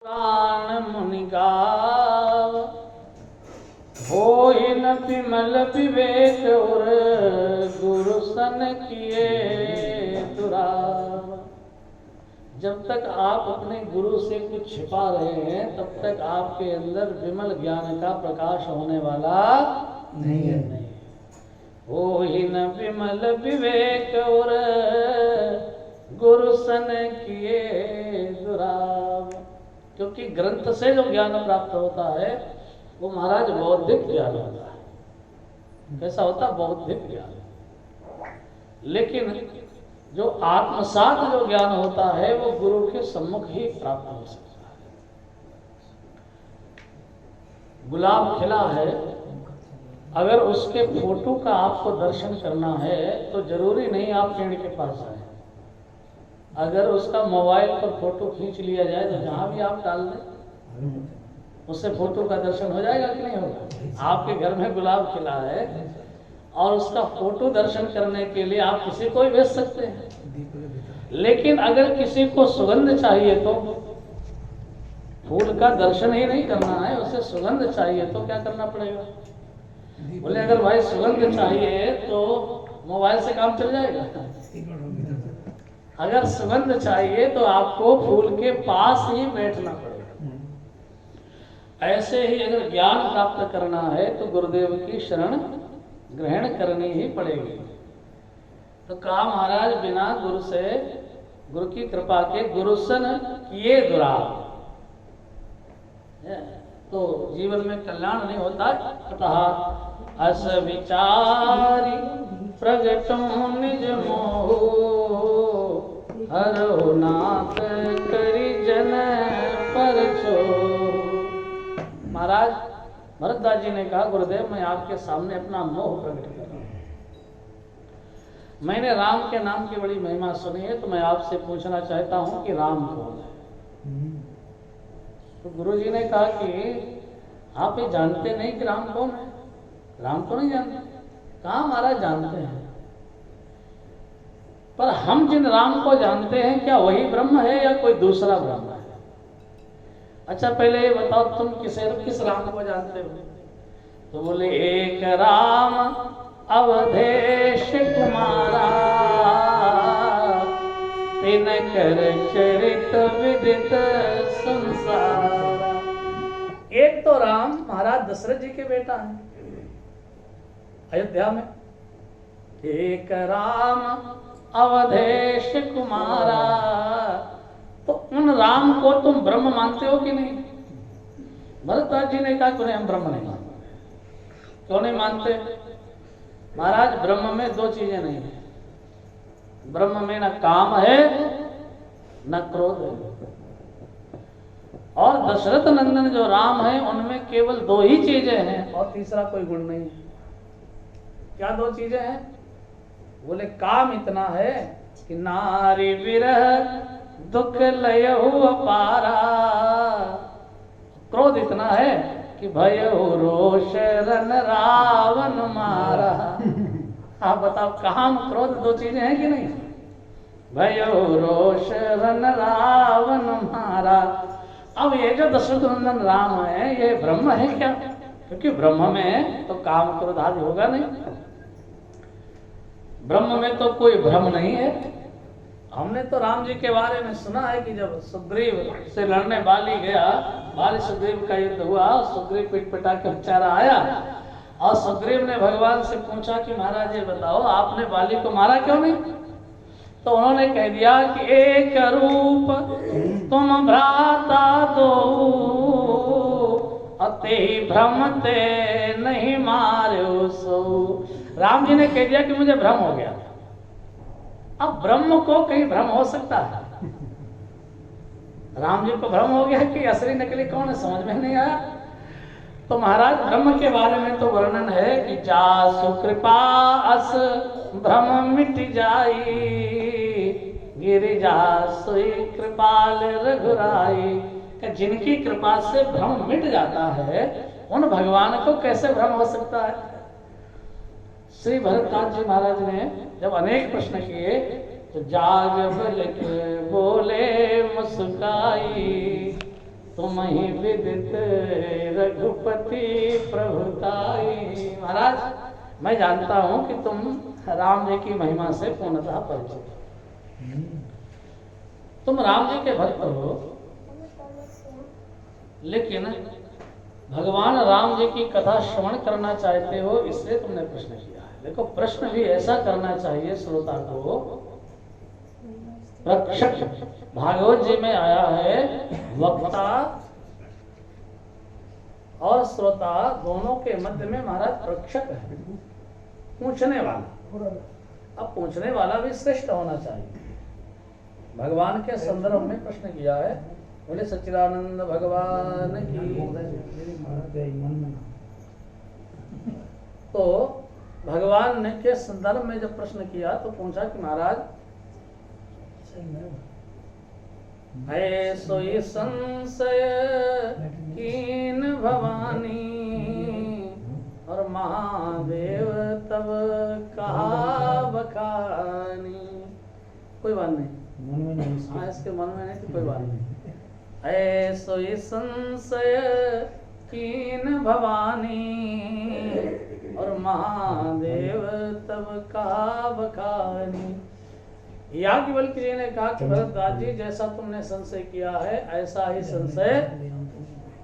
प्राण मुनि गाव होहि न विमल विवेक उर गुरु सन किए दुराव। जब तक आप अपने गुरु से कुछ छिपा रहे हैं तब तक आपके अंदर विमल ज्ञान का प्रकाश होने वाला नहीं है। होहि न विमल विवेक उर गुरु सन किए दुराव। क्योंकि ग्रंथ से जो ज्ञान प्राप्त होता है वो महाराज बौद्धिक ज्ञान होता है। कैसा होता है? बौद्धिक ज्ञान। लेकिन जो आत्मसात जो ज्ञान होता है वो गुरु के सम्मुख ही प्राप्त हो सकता है। गुलाब खिला है, अगर उसके फोटो का आपको दर्शन करना है तो जरूरी नहीं आप पेड़ के पास आए। अगर उसका मोबाइल पर फोटो खींच लिया जाए तो जहां भी आप डाल दें उससे फोटो का दर्शन हो जाएगा कि नहीं होगा? आपके घर में गुलाब खिला है और उसका फोटो दर्शन करने के लिए आप किसी को भी भेज सकते हैं। लेकिन अगर किसी को सुगंध चाहिए तो फूल का दर्शन ही नहीं करना है, उसे सुगंध चाहिए तो क्या करना पड़ेगा? बोले अगर भाई सुगंध चाहिए तो मोबाइल से काम चल जाएगा। अगर सुगंध चाहिए तो आपको फूल के पास ही बैठना पड़ेगा। ऐसे ही अगर ज्ञान प्राप्त करना है तो गुरुदेव की शरण ग्रहण करनी ही पड़ेगी। तो कहा महाराज बिना गुरु से, गुरु की कृपा के गुरुसन किए दुराव, तो जीवन में कल्याण नहीं होता। अतः अस विचारी प्रगटो निज मोह हरो नाथ करी जन पर छो। महाराज भरतदास जी ने कहा गुरुदेव मैं आपके सामने अपना मोह प्रकट कर रहा हूं। मैंने राम के नाम की बड़ी महिमा सुनी है तो मैं आपसे पूछना चाहता हूं कि राम कौन है? तो गुरु जी ने कहा कि आप ये जानते नहीं कि राम कौन है? राम को नहीं जानते? कहा महाराज जानते हैं, पर हम जिन राम को जानते हैं क्या वही ब्रह्म है या कोई दूसरा ब्रह्म है? अच्छा पहले ये बताओ तुम किस राम को जानते हो? तो बोले एक राम अवधेश कुमारा तिन कर चरित विदित संसार। एक तो राम महाराज दशरथ जी के बेटा हैं अयोध्या में। एक राम अवधेश कुमारा, तो उन राम को तुम ब्रह्म मानते हो कि नहीं? भरतदास जी ने कहा कि हम ब्रह्म नहीं मानते। क्यों नहीं मानते? महाराज ब्रह्म में दो चीजें नहीं है। ब्रह्म में न काम है न क्रोध है। और दशरथ नंदन जो राम है उनमें केवल दो ही चीजें हैं और तीसरा कोई गुण नहीं है। क्या दो चीजें हैं? बोले काम इतना है कि नारी विरह दुख लयहु अपारा। क्रोध इतना है कि भयहु रोष रन रावण मारा। आप बताओ काम क्रोध दो चीजें हैं कि नहीं? भयहु रोष रन रावण मारा। अब ये जो दशरथ नंदन राम है ये ब्रह्म है क्या? क्योंकि ब्रह्म में तो काम क्रोध आदि होगा नहीं। ब्रह्म में तो कोई भ्रम नहीं है। हमने तो राम जी के बारे में सुना है कि जब सुग्रीव से लड़ने बाली गया, बाली सुग्रीव का युद्ध हुआ, सुग्रीव पिट पिटा के बेचारा आया और सुग्रीव ने भगवान से पूछा कि महाराज ये बताओ आपने बाली को मारा क्यों नहीं? तो उन्होंने कह दिया कि एक रूप तुम भ्राता दो अते भ्रमते नहीं मारो सो। राम जी ने कह दिया कि मुझे भ्रम हो गया। अब ब्रह्म को कहीं भ्रम हो सकता है? राम जी को भ्रम हो गया कि असली नकली कौन है समझ में नहीं आया। तो महाराज ब्रह्म के बारे में तो वर्णन है कि जा सुकृपा अस भ्रम मिट जाई गिरिजा सोई कृपाल रघुराई। जिनकी कृपा से भ्रम मिट जाता है उन भगवान को कैसे भ्रम हो सकता है? श्री भरतदास जी महाराज ने जब अनेक प्रश्न किए तो जाग बल के बोले मुस्काई तुम ही विदित रघुपति प्रभुताई। महाराज मैं जानता हूं कि तुम राम जी की महिमा से पूर्णतः परिचित हो, तुम राम जी के भक्त हो, लेकिन भगवान राम जी की कथा श्रवण करना चाहते हो, इसलिए तुमने प्रश्न किया है। देखो प्रश्न भी ऐसा करना चाहिए श्रोता को। प्रक्षक भागवत जी में आया है, वक्ता और श्रोता दोनों के मध्य में महाराज प्रक्षक है, पूछने वाला। अब पूछने वाला भी श्रेष्ठ होना चाहिए। भगवान के संदर्भ में प्रश्न किया है। बोले सच्चिदानंद भगवान की। तो भगवान ने के संदर्भ में जब प्रश्न किया तो पूछा कि महाराज है सोई संशय कीन भवानी, और महादेव तब कहा बखानी। कोई बात नहीं, हाँ इसके मन में नहीं तो कोई बात नहीं। है सोई संशय कीन भवानी, और महादेव तब कहा बखानी। याज्ञवल्क्य जी ने कहा कि भरद्वाज जी जैसा तुमने संशय किया है ऐसा ही संशय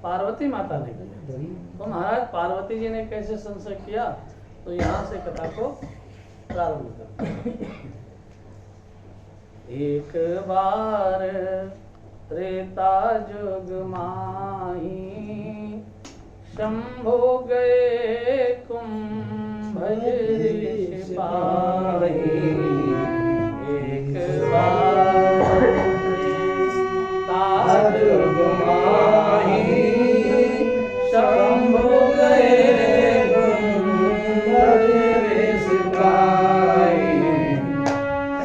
पार्वती माता ने किया। तो महाराज पार्वती जी ने कैसे संशय किया, तो यहाँ से कथा को प्रारंभ करते। एक बार त्रेता जुग माही, शंभो गए कुंभज सिपाही। एक बार त्रेता जुग माही, शंभो गए कुंभज सिपाही।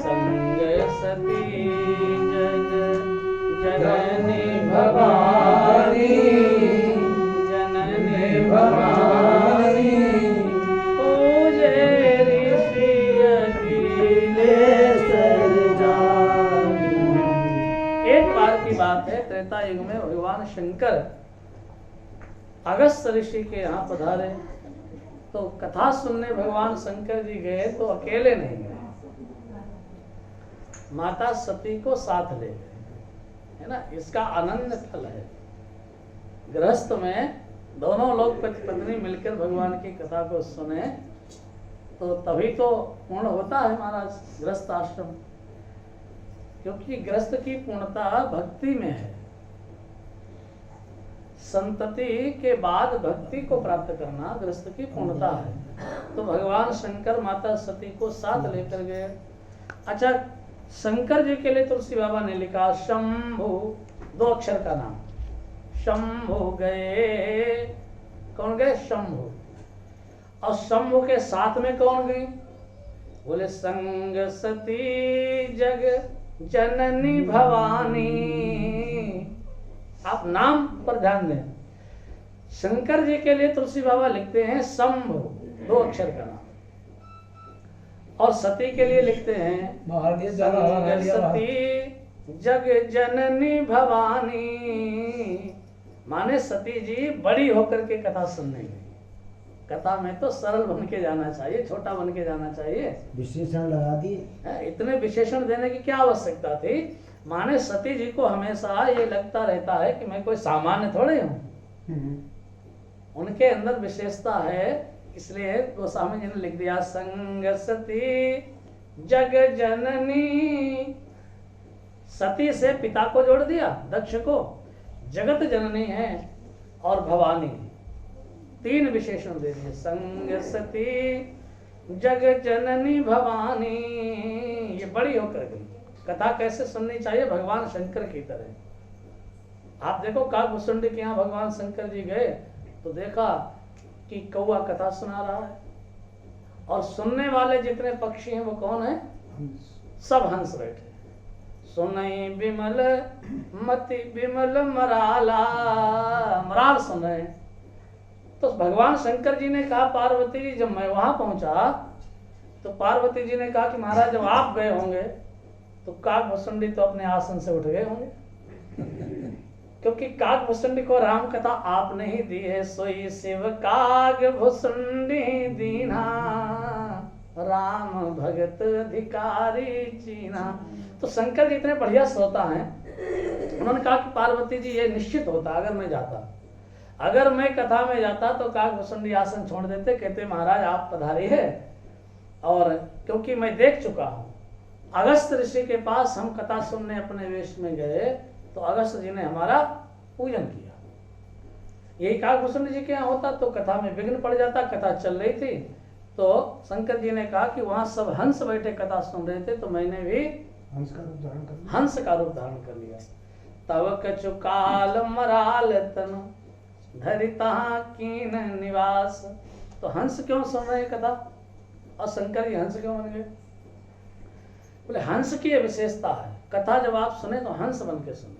संग सती जग जननी भवानी, जननी भवानी। पूजे ऋषि अखिलेश्वर जानी। एक बार की बात है, त्रेता युग में भगवान शंकर अगस्त ऋषि के यहाँ पधारे। तो कथा सुनने भगवान शंकर जी गए तो अकेले नहीं गए, माता सती को साथ ले गए, है ना। इसका अनन्य फल है। गृहस्थ में दोनों लोग पति पत्नी मिलकर भगवान की कथा को सुने तो तभी तो पूर्ण होता है महाराज गृहस्थ आश्रम, क्योंकि गृहस्थ की पूर्णता भक्ति में है। संतति के बाद भक्ति को प्राप्त करना गृहस्थ की पूर्णता है। तो भगवान शंकर माता सती को साथ लेकर गए। अच्छा, शंकर जी के लिए तुलसी बाबा ने लिखा शंभु, 2 अक्षर का नाम। शंभु गए, कौन गए? शंभु। और शंभु के साथ में कौन गई? बोले संग सती जग जननी भवानी। आप नाम पर ध्यान दें। शंकर जी के लिए तुलसी बाबा लिखते हैं शंभु, 2 अक्षर का नाम, और सती के लिए लिखते हैं सती जग जननी भवानी। माने सती जी बड़ी होकर के कथा सुनने गई। कथा में तो सरल बन के जाना चाहिए, छोटा बन के जाना चाहिए। विशेषण लगा दिए। इतने विशेषण देने की क्या आवश्यकता थी? माने सती जी को हमेशा ये लगता रहता है कि मैं कोई सामान्य थोड़े हूँ। उनके अंदर विशेषता है, इसलिए गोस्वामी जी ने लिख दिया संग सती जग जननी। सती से पिता को जोड़ दिया, दक्ष को, जगत जननी है और भवानी, 3 विशेषण दे दिए। संग सती जग जननी भवानी, ये बड़ी होकर गई। कथा कैसे सुननी चाहिए? भगवान शंकर की तरह। आप देखो काकभूषुंडी के यहाँ भगवान शंकर जी गए तो देखा कि कौआ कथा सुना रहा है, और सुनने वाले जितने पक्षी हैं वो कौन है? सब हंस बैठे। सुनई बिमल मति बिमल मराला, मराल सुन रहे। तो भगवान शंकर जी ने कहा पार्वती जी, जब मैं वहां पहुंचा तो पार्वती जी ने कहा कि महाराज जब आप गए होंगे तो काकभूषुंडी तो अपने आसन से उठ गए होंगे। क्योंकि काग भुसुंडी को राम कथा आपने ही दी है। सोई शिव काग भुसुंडी दीना, राम भगत अधिकारी चीना। तो शंकर जी इतने बढ़िया श्रोता हैं, उन्होंने कहा कि पार्वती जी ये निश्चित होता अगर मैं जाता, अगर मैं कथा में जाता तो काग भुसुंडी आसन छोड़ देते, कहते महाराज आप पधारे है। और क्योंकि मैं देख चुका हूँ, अगस्त ऋषि के पास हम कथा सुनने अपने वेश में गए तो अगस्त जी ने हमारा पूजन किया। यही काग भुसुंडी जी के यहाँ होता तो कथा में विघ्न पड़ जाता। कथा चल रही थी तो शंकर जी ने कहा कि वहां सब हंस बैठे कथा सुन रहे थे, तो मैंने भी हंस का रूप धारण कर लिया। हंस का रूप धारण कर लिया। तब कछु काल मराल तनु धरिता कीन निवास। तो हंस क्यों सुन रहे कथा और शंकर जी हंस क्यों बन गए? बोले हंस की यह विशेषता है, कथा जब आप सुने तो हंस बन के सुने।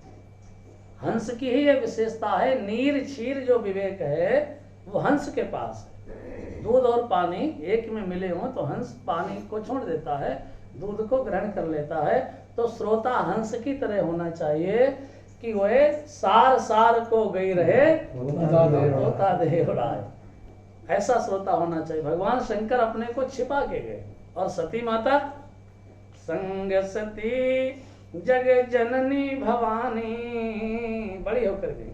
हंस की ही यह विशेषता है, नीर क्षीर जो विवेक है वो हंस के पास है। दूध और पानी एक में मिले हों तो हंस पानी को छोड़ देता है, दूध को ग्रहण कर लेता है। तो श्रोता हंस की तरह होना चाहिए कि वह सार सार को गई रहे होता दे उड़ाए, ऐसा श्रोता होना चाहिए। भगवान शंकर अपने को छिपा के गए और सती माता संग सती जग जननी भवानी बड़ी होकर गई।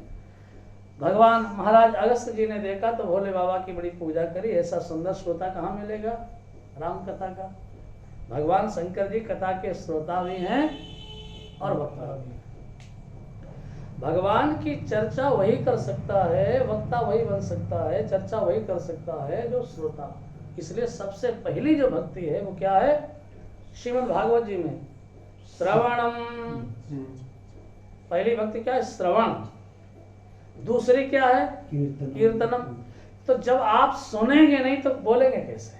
भगवान महाराज अगस्त जी ने देखा तो भोले बाबा की बड़ी पूजा करी। ऐसा सुंदर श्रोता कहाँ मिलेगा राम कथा का? भगवान शंकर जी कथा के श्रोता भी हैं और वक्ता भी हैं। भगवान की चर्चा वही कर सकता है, वक्ता वही बन सकता है, चर्चा वही कर सकता है जो श्रोता। इसलिए सबसे पहली जो भक्ति है वो क्या है? श्रीमद् भागवत जी में श्रवणम, पहली भक्ति क्या है? श्रवण। दूसरी क्या है? कीर्तनम। तो जब आप सुनेंगे नहीं तो बोलेंगे कैसे?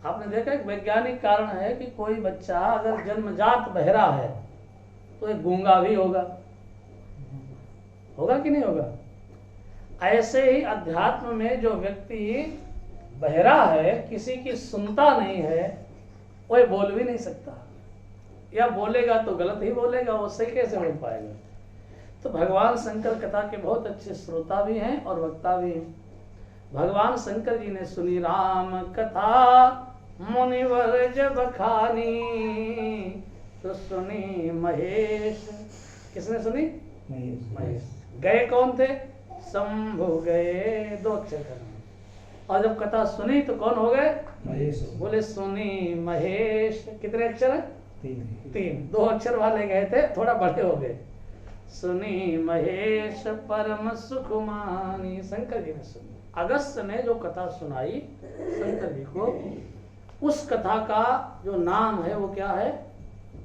आपने देखा एक वैज्ञानिक कारण है कि कोई बच्चा अगर जन्मजात बहरा है तो एक गूंगा भी होगा, होगा कि नहीं होगा? ऐसे ही अध्यात्म में जो व्यक्ति बहरा है, किसी की सुनता नहीं है, वह बोल भी नहीं सकता, या बोलेगा तो गलत ही बोलेगा, उससे कैसे बोल पाएगा? तो भगवान शंकर कथा के बहुत अच्छे श्रोता भी हैं और वक्ता भी हैं। भगवान शंकर जी ने सुनी राम कथा मुनिवर जब खानी, तो सुनी महेश। किसने सुनी? महेश। गए कौन थे? शंभु गए, दो अक्षर का नाम। और जब कथा सुनी तो कौन हो गए? महेश। बोले सुनी महेश। कितने अक्षर है? तीन। दो अक्षर वाले गए थे, थोड़ा बड़े हो गए। सुनी महेश परम सुख मानी। शंकर जी ने सुनी। अगस्त ने जो कथा सुनाई शंकर जी को, उस कथा का जो नाम है वो क्या है?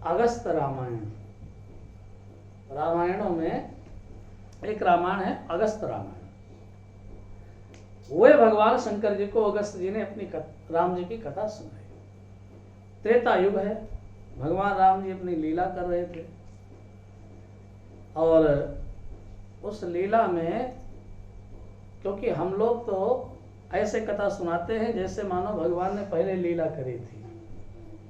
अगस्त रामायण। रामायणों में एक रामायण है अगस्त रामायण। वे भगवान शंकर जी को अगस्त जी ने अपनी राम जी की कथा सुनाई। त्रेता युग है, भगवान राम जी अपनी लीला कर रहे थे और उस लीला में, क्योंकि हम लोग तो ऐसे कथा सुनाते हैं जैसे मानो भगवान ने पहले लीला करी थी,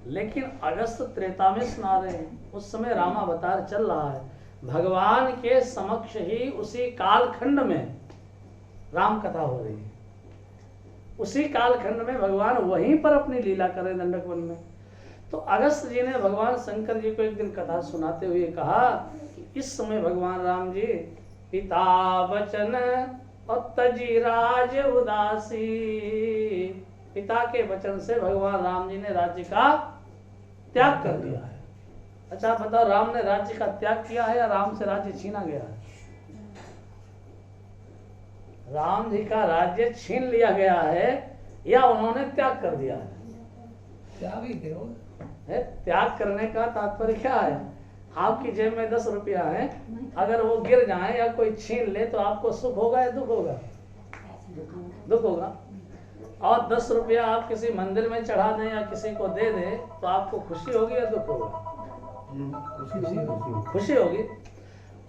लेकिन अगस्त त्रेता में सुना रहे हैं। उस समय रामावतार चल रहा है, भगवान के समक्ष ही उसी कालखंड में राम कथा हो रही है। उसी कालखंड में भगवान वहीं पर अपनी लीला कर रहे दंडक वन में। तो अगस्त जी ने भगवान शंकर जी को एक दिन कथा सुनाते हुए कहा कि इस समय भगवान राम जी पिता वचन और तजी राज उदासी, पिता के वचन से भगवान राम जी ने राज्य का त्याग कर दिया है। अच्छा बताओ, राम ने राज्य का त्याग किया है या राम से राज्य छीना गया है? राम जी का राज्य छीन लिया गया है या उन्होंने त्याग कर दिया है? त्याग ही करो। त्याग करने का तात्पर्य क्या है? आपकी जेब में 10 रुपया है, अगर वो गिर जाए या कोई छीन ले तो आपको सुख होगा या दुख होगा? दुख होगा। और 10 रुपया आप किसी मंदिर में चढ़ा दें या किसी को दे दें तो आपको खुशी होगी या दुख होगा? खुशी होगी।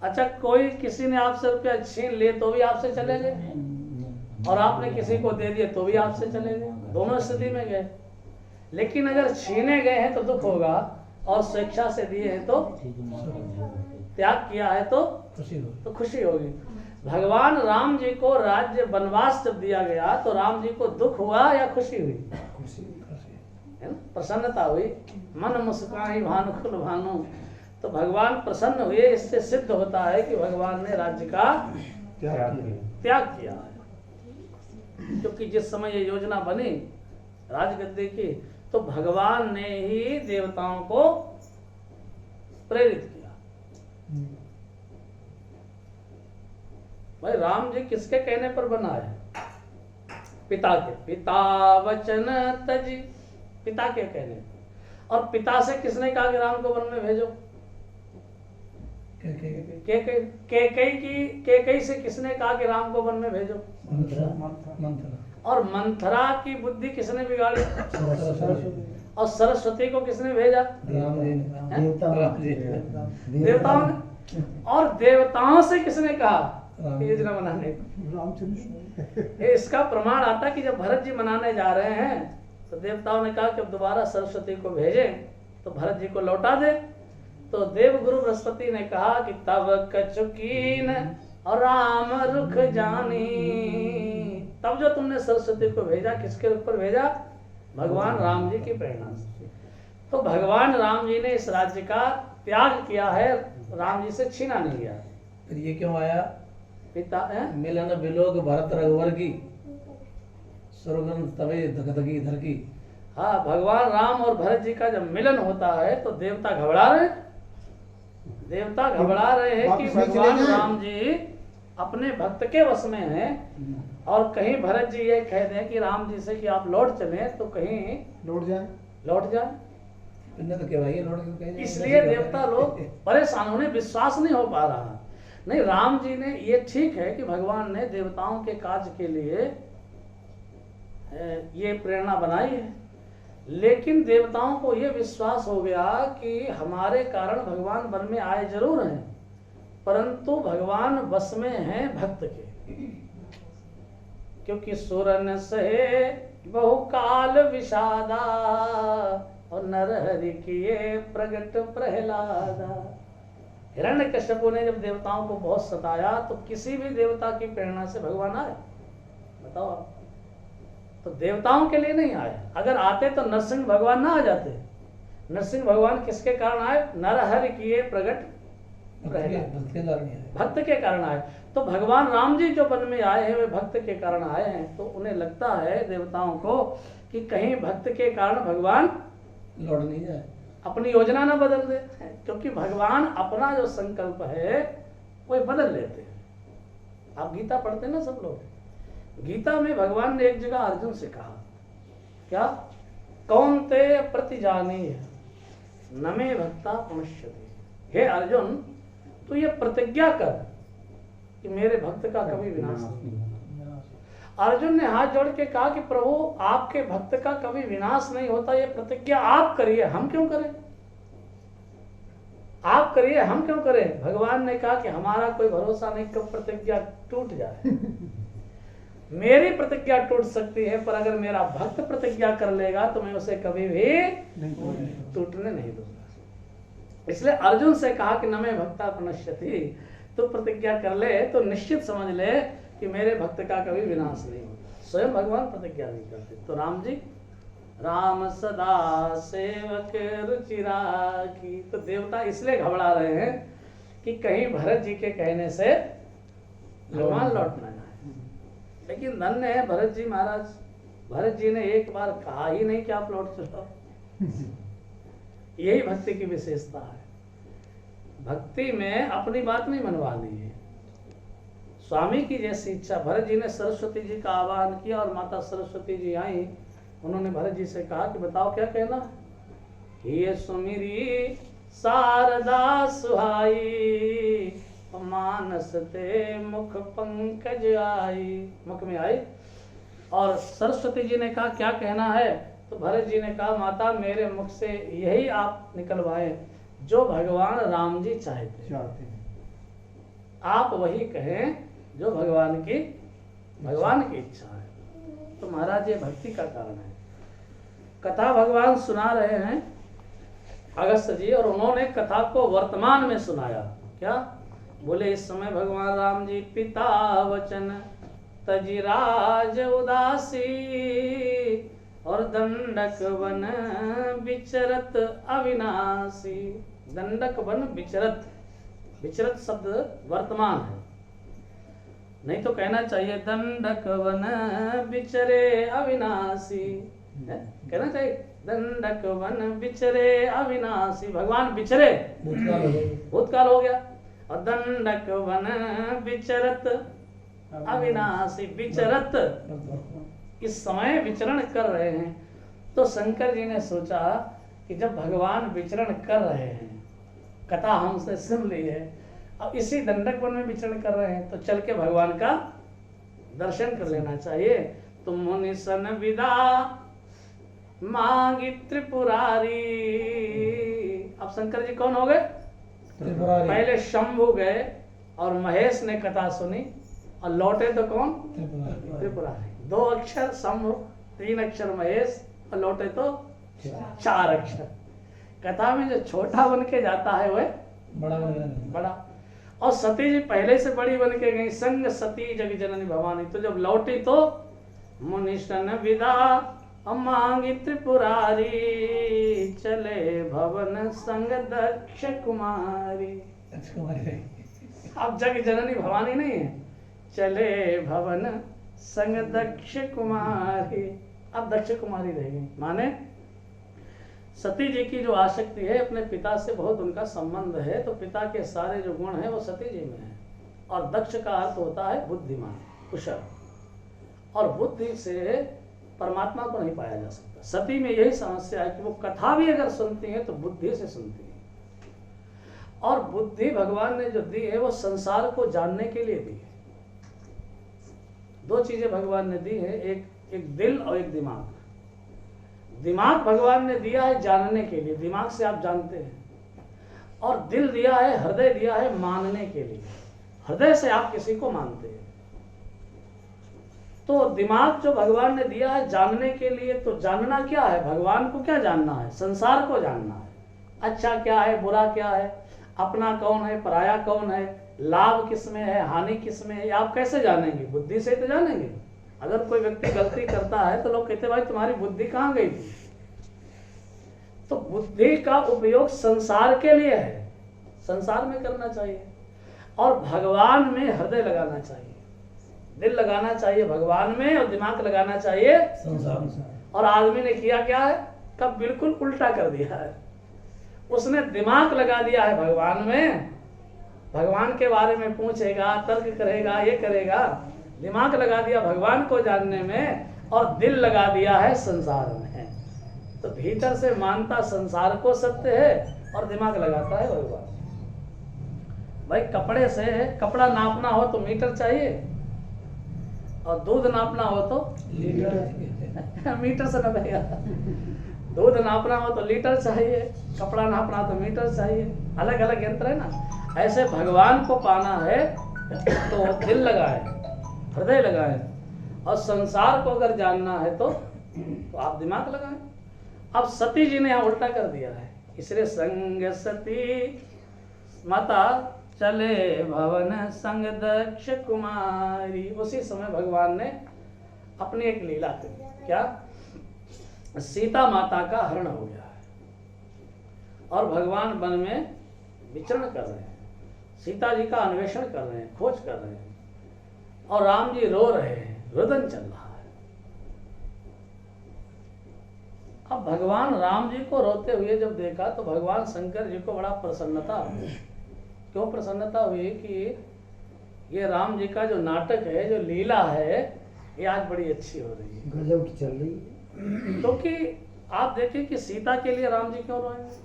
अच्छा, कोई किसी ने आपसे रुपया छीन लिए तो भी आपसे चले गए, और आपने किसी को दे दिए तो भी आपसे चले गए, दोनों स्थिति में गए। लेकिन अगर छीने गए हैं तो दुख होगा और स्वेच्छा से दिए हैं तो त्याग किया है खुशी हो। तो खुशी होगी। भगवान राम जी को राज्य वनवास जब दिया गया तो राम जी को दुख हुआ या खुशी हुई? खुशी है ना, प्रसन्नता हुई। मन मुस्काई भानुकुल भानु, तो भगवान प्रसन्न हुए। इससे सिद्ध होता है कि भगवान ने राज्य का त्याग किया है। क्योंकि जिस समय ये योजना बनी राजगद्दी की तो भगवान ने ही देवताओं को प्रेरित किया। भाई राम जी किसके कहने पर बना है? पिता के। पिता वचन तजी, पिता के कहने पर। और पिता से किसने कहा कि राम को वन में भेजो? केकई से किसने कहा कि राम को वन में भेजो? और मंथरा की बुद्धि किसने बिगाड़ी? और सरस्वती को किसने भेजा? देवताओं ने। और देवताओं से किसने कहा योजना बनाने को? इसका प्रमाण आता कि जब भरत जी मनाने जा रहे हैं तो देवताओं ने कहा कि अब दोबारा सरस्वती को भेजें तो भरत जी को लौटा दे। तो देव गुरु बृहस्पति ने कहा कि तब कचुकीन और राम रुख जानी, तब जो तुमने सरस्वती को भेजा किसके ऊपर भेजा? भगवान राम जी की प्रेरणा से। तो भगवान राम जी ने इस राज्य का त्याग किया है, राम जी से छीना नहीं गया। फिर ये क्यों आया? पिता है मिलन बिलोक भरत रघुवर की, सुरगन तवे धकधकी धर की। हाँ, भगवान राम और भरत जी का जब मिलन होता है तो देवता घबरा रहे हैं। देवता घबरा रहे हैं कि भगवान राम जी अपने भक्त के वश में हैं और कहीं भरत जी ये कह दें कि राम जी से कि आप लौट चले तो कहीं लौट जाए। तो क्या भाई लौट के इसलिए देवता लोग परेशान, उन्हें विश्वास नहीं हो पा रहा। नहीं, राम जी ने ये ठीक है कि भगवान ने देवताओं के कार्य के लिए ये प्रेरणा बनाई है, लेकिन देवताओं को ये विश्वास हो गया कि हमारे कारण भगवान वन में आए जरूर हैं परंतु भगवान बस में हैं भक्त के। क्योंकि सुरन सहे बहुकाल विषादा और नरहरि किए प्रगट प्रहलादा। हिरण्यकश्यपु ने जब देवताओं को बहुत सताया तो किसी भी देवता की प्रेरणा से भगवान आए? बताओ आप। तो देवताओं के लिए नहीं आए। अगर आते तो नरसिंह भगवान ना आ जाते। नरसिंह भगवान किसके कारण आए? नरहरि किए प्रगट भक्त के कारण आए। तो भगवान राम जी जो वन में आए हैं वे भक्त के कारण आए हैं। तो उन्हें लगता है देवताओं को कि कहीं भक्त के कारण भगवान लौट नहीं जाए, अपनी योजना ना बदल दे। क्योंकि भगवान अपना जो संकल्प है वो बदल लेते हैं। आप गीता पढ़ते हैं ना सब लोग। गीता में भगवान ने एक जगह अर्जुन से कहा क्या? कौन्तेय प्रतिजानीय न मे भक्ता प्रणश्यति। हे अर्जुन, तू ये प्रतिज्ञा कर कि मेरे भक्त का कभी विनाश नहीं। अर्जुन ने हाथ जोड़ के कहा कि प्रभु आपके भक्त का कभी विनाश नहीं होता, ये प्रतिज्ञा आप करिए, हम क्यों करें? आप करिए, हम क्यों करें? भगवान ने कहा कि हमारा कोई भरोसा नहीं कब प्रतिज्ञा टूट जाए। मेरी प्रतिज्ञा टूट सकती है पर अगर मेरा भक्त प्रतिज्ञा कर लेगा तो मैं उसे कभी भी टूटने नहीं दूंगा। इसलिए अर्जुन से कहा कि न मे भक्ता प्रणश्यति, तो प्रतिज्ञा कर ले तो निश्चित समझ ले कि मेरे भक्त का कभी विनाश नहीं होता। स्वयं भगवान प्रतिज्ञा नहीं करते। तो राम जी, राम सदा सेवक रुचि राखी। तो देवता इसलिए घबरा रहे हैं कि कहीं भरत जी के कहने से भगवान लौट ना जाए। लेकिन धन्य है भरत जी महाराज, भरत जी ने एक बार कहा ही नहीं कि आप लौट चलो। यही भक्ति की विशेषता है। भक्ति में अपनी बात नहीं मनवानी है, स्वामी की जैसी इच्छा। भरत जी ने सरस्वती जी का आह्वान किया और माता सरस्वती जी आई। उन्होंने भरत जी से कहा कि बताओ क्या कहना है। ये सुमिरी शारदा सुहाई मानस ते मुख पंकज आई। मुख में आई और सरस्वती जी ने कहा क्या कहना है? तो भरत जी ने कहा माता मेरे मुख से यही आप निकलवाए जो भगवान राम जी चाहते हैं। आप वही कहें जो भगवान की इच्छा है। तो महाराज ये भक्ति का कारण है। कथा भगवान सुना रहे हैं अगस्त्य जी और उन्होंने कथा को वर्तमान में सुनाया। क्या बोले? इस समय भगवान राम जी पिता वचन तजी राज उदासी और दंडक वन विचरत अविनाशी। दंडक वन विचरत, विचरत शब्द वर्तमान है, नहीं तो कहना चाहिए दंडक वन विचरे अविनाशी, कहना चाहिए दंडक वन विचरे अविनाशी। भगवान विचरे, भूतकाल हो गया, और दंडक वन विचरत अविनाशी। विचरत, इस समय विचरण कर रहे हैं। तो शंकर जी ने सोचा कि जब भगवान विचरण कर रहे हैं, कथा हमसे सुन ली है, अब इसी दंडक वन में विचरण कर रहे हैं, तो चल के भगवान का दर्शन कर लेना चाहिए। तो मुनि सन विदा मांगी त्रिपुरारी। अब शंकर जी कौन हो गए? पहले शंभु गए और महेश ने कथा सुनी, और लौटे तो कौन? त्रिपुरारी। 2 अक्षर शंभु, 3 अक्षर महेश, और लौटे तो 4 अक्षर। कथा में जो छोटा बन के जाता है वह बड़ा। और सती जी पहले से बड़ी बन के गई, संग सती जग जननी भवानी। तो जब लौटी तो मुनिशन विदा मांगी त्रिपुरारी, चले भवन संग दक्ष कुमारी। अब जग जननी भवानी नहीं है, चले भवन संग दक्ष कुमारी। अब दक्ष कुमारी रहेगी, माने सती जी की जो आसक्ति है अपने पिता से बहुत उनका संबंध है, तो पिता के सारे जो गुण हैं वो सती जी में है। और दक्ष का अर्थ होता है बुद्धिमान, कुशल, और बुद्धि से परमात्मा को नहीं पाया जा सकता। सती में यही समस्या है कि वो कथा भी अगर सुनती है तो बुद्धि से सुनती है, और बुद्धि भगवान ने जो दी है वो संसार को जानने के लिए दी है। 2 चीजें भगवान ने दी है, एक दिल और एक दिमाग। दिमाग भगवान ने दिया है जानने के लिए, दिमाग से आप जानते हैं, और दिल दिया है, हृदय दिया है मानने के लिए, हृदय से आप किसी को मानते हैं। तो दिमाग जो भगवान ने दिया है जानने के लिए, तो जानना क्या है? भगवान को क्या जानना है? संसार को जानना है। अच्छा क्या है, बुरा क्या है, अपना कौन है, पराया कौन है, लाभ किसमें है, हानि किसमें है, आप कैसे जानेंगे? बुद्धि से तो जानेंगे। अगर कोई व्यक्ति गलती करता है तो लोग कहते भाई तुम्हारी बुद्धि कहाँ गई थी? तो बुद्धि का उपयोग संसार के लिए है, संसार में करना चाहिए, और भगवान में हृदय लगाना चाहिए, दिल लगाना चाहिए भगवान में, और दिमाग लगाना चाहिए संसार में। और आदमी ने किया क्या है? कब बिल्कुल उल्टा कर दिया है। उसने दिमाग लगा दिया है भगवान में, भगवान के बारे में पूछेगा, तर्क करेगा, ये करेगा, दिमाग लगा दिया भगवान को जानने में, और दिल लगा दिया है संसार में। तो भीतर से मानता संसार को सत्य है, और दिमाग लगाता है भगवान। भाई कपड़े से कपड़ा नापना हो तो मीटर चाहिए, और दूध नापना हो तो लीटर। मीटर से नापेगा। दूध नापना हो तो लीटर चाहिए, कपड़ा नापना हो तो मीटर चाहिए, अलग अलग यंत्र है ना। ऐसे भगवान को पाना है तो दिल लगाए, हृदय लगाए, और संसार को अगर जानना है तो आप दिमाग लगाएं। अब सती जी ने यहाँ उल्टा कर दिया है, इसलिए संग सती माता चले भवन संग दक्ष कुमारी। उसी समय भगवान ने अपनी एक लीला करी। क्या? सीता माता का हरण हो गया है, और भगवान वन में विचरण कर रहे हैं, सीता जी का अन्वेषण कर रहे हैं, खोज कर रहे हैं, और राम जी रो रहे हैं, रुदन चल रहा है। अब भगवान राम जी को रोते हुए जब देखा तो भगवान शंकर जी को बड़ा प्रसन्नता हुई। क्यों प्रसन्नता हुई? कि ये राम जी का जो नाटक है, जो लीला है, ये आज बड़ी अच्छी हो रही है, गजब की चल रही है। क्योंकि आप देखिए कि सीता के लिए राम जी क्यों रोएंगे?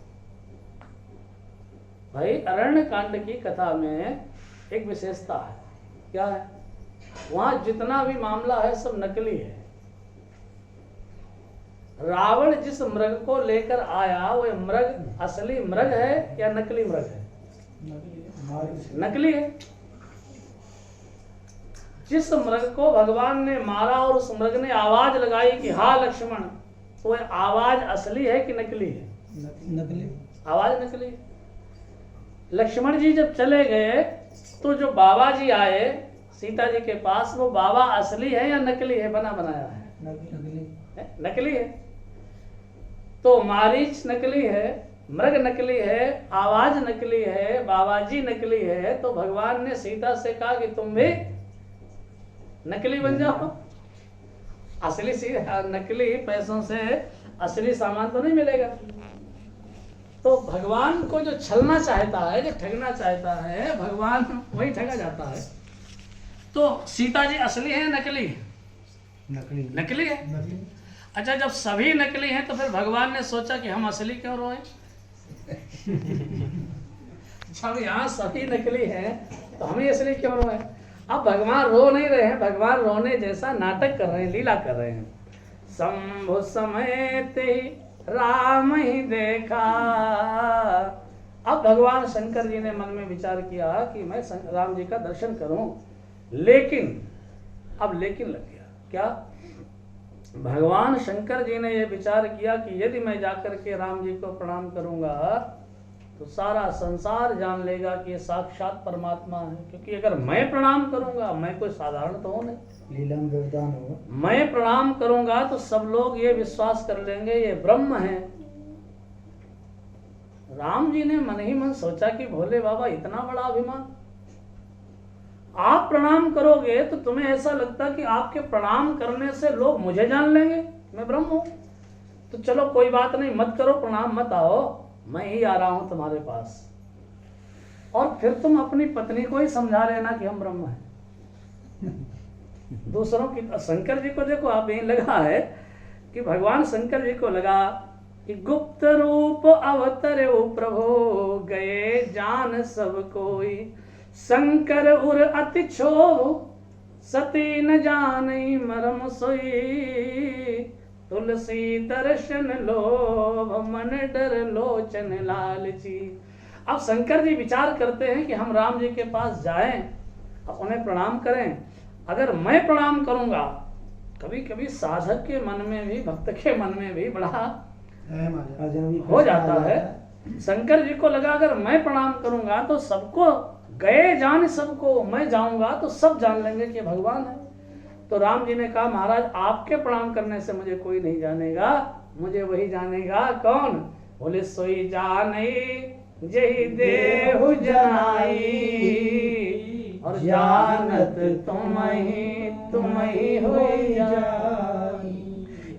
भाई अरण्य कांड की कथा में एक विशेषता है। क्या है? वहां जितना भी मामला है सब नकली है। रावण जिस मृग को लेकर आया वो मृग असली मृग है या नकली मृग है? नकली है। जिस मृग को भगवान ने मारा और उस मृग ने आवाज लगाई कि हा लक्ष्मण, तो वह आवाज असली है कि नकली है? नकली। आवाज नकली है। लक्ष्मण जी जब चले गए तो जो बाबा जी आए सीता जी के पास, वो बाबा असली है या नकली है, बना बनाया है? नकली है। तो मारीच नकली है, मृग नकली है, आवाज नकली है, बाबा जी नकली है। तो भगवान ने सीता से कहा कि तुम भी नकली बन जाओ। असली नकली पैसों से असली सामान तो नहीं मिलेगा। तो भगवान को जो छलना चाहता है, जो ठगना चाहता है, भगवान वही ठगा जाता है। तो सीता जी असली है या नकली? नकली। नकली है। अच्छा, जब सभी नकली हैं तो फिर भगवान ने सोचा कि हम असली क्यों रोए? जब यहाँ सभी नकली हैं तो हम ही असली क्यों रोए? अब भगवान रो नहीं रहे हैं, भगवान रोने जैसा नाटक कर रहे हैं, लीला कर रहे हैं। शंभु समेत राम ही देखा। अब भगवान शंकर जी ने मन में विचार किया कि मैं राम जी का दर्शन करूं, लेकिन अब लेकिन लग गया। क्या? भगवान शंकर जी ने यह विचार किया कि यदि मैं जाकर के राम जी को प्रणाम करूंगा तो सारा संसार जान लेगा कि ये साक्षात परमात्मा है। क्योंकि अगर मैं प्रणाम करूंगा, मैं कोई साधारण तो हूं नहीं, लीला में व्यवधान होगा। मैं प्रणाम करूंगा तो सब लोग ये विश्वास कर लेंगे ये ब्रह्म है। राम जी ने मन ही मन सोचा कि भोले बाबा इतना बड़ा अभिमान, आप प्रणाम करोगे तो तुम्हें ऐसा लगता कि आपके प्रणाम करने से लोग मुझे जान लेंगे मैं ब्रह्म हूं। तो चलो कोई बात नहीं, मत करो प्रणाम, मत आओ, मैं ही आ रहा हूं तुम्हारे पास, और फिर तुम अपनी पत्नी को ही समझा लेना कि हम ब्रह्म हैं। दूसरों की शंकर जी को देखो, आप यही लगा है कि भगवान शंकर जी को लगा कि गुप्त रूप अवतरे प्रभु, गए जान सब कोई, शंकर उर अति क्षोभ, सती न जाने मरम सोई, तुलसी दर्शन लोभ, मन डर लोचन लालची। अब शंकर जी विचार करते हैं कि हम राम जी के पास जाएं, उन्हें प्रणाम करें। अगर मैं प्रणाम करूंगा, कभी कभी साधक के मन में भी, भक्त के मन में भी बड़ा हो जाता है। शंकर जी को लगा अगर मैं प्रणाम करूंगा तो सबको, गए जान सबको, मैं जाऊंगा तो सब जान लेंगे कि भगवान है। तो राम जी ने कहा महाराज आपके प्रणाम करने से मुझे कोई नहीं जानेगा, मुझे वही जानेगा। कौन? बोले सोई जाने जही देहु जनाई, और जानत तुम ही होई जाई।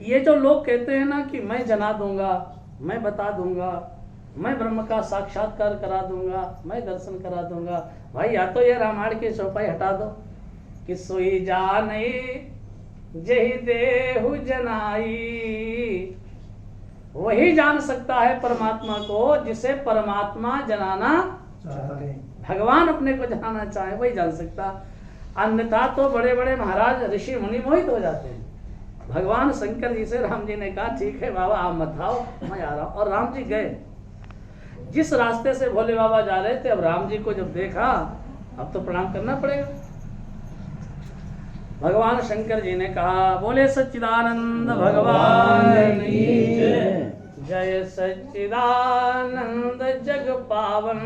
ये जो लोग कहते हैं ना कि मैं जना दूंगा, मैं बता दूंगा, मैं ब्रह्म का साक्षात्कार करा दूंगा, मैं दर्शन करा दूंगा, भाई या तो ये रामायण की चौपाई हटा दो कि सोई जाने जही देहु जनाई। वही जान सकता है परमात्मा को जिसे परमात्मा जनाना चाहते हैं। भगवान अपने को जनाना चाहे वही जान सकता, अन्यथा तो बड़े बड़े महाराज ऋषि मुनि मोहित हो जाते हैं। भगवान शंकर जी से राम जी ने कहा ठीक है बाबा आप मत आओ, मैं आ रहा हूं। और राम जी गए जिस रास्ते से भोले बाबा जा रहे थे। अब राम जी को जब देखा, अब तो प्रणाम करना पड़ेगा। भगवान शंकर जी ने कहा बोले सच्चिदानंद भगवान की जय, जय सच्चिदानंद जग पावन,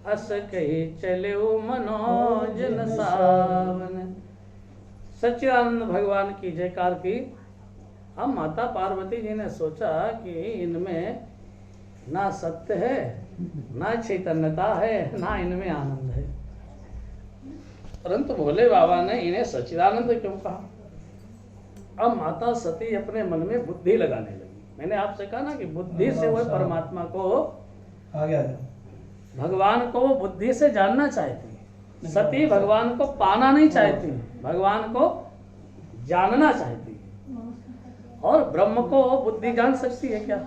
अस कही चले मनोज न सावन। सच्चिदानंद भगवान की जयकार की। अब माता पार्वती जी ने सोचा कि इनमें ना सत्य है, ना चैतन्यता है, ना इनमें आनंद है। परंतु भोले बाबा ने इन्हें सच्चिदानंद क्यों कहा? अब माता सती अपने मन में बुद्धि लगाने लगी। मैंने आपसे कहा ना कि बुद्धि से वो परमात्मा को आ गया, भगवान को वो बुद्धि से जानना चाहती। सती भगवान को पाना नहीं चाहती, भगवान को जानना चाहती। और ब्रह्म को बुद्धि जान सकती है क्या?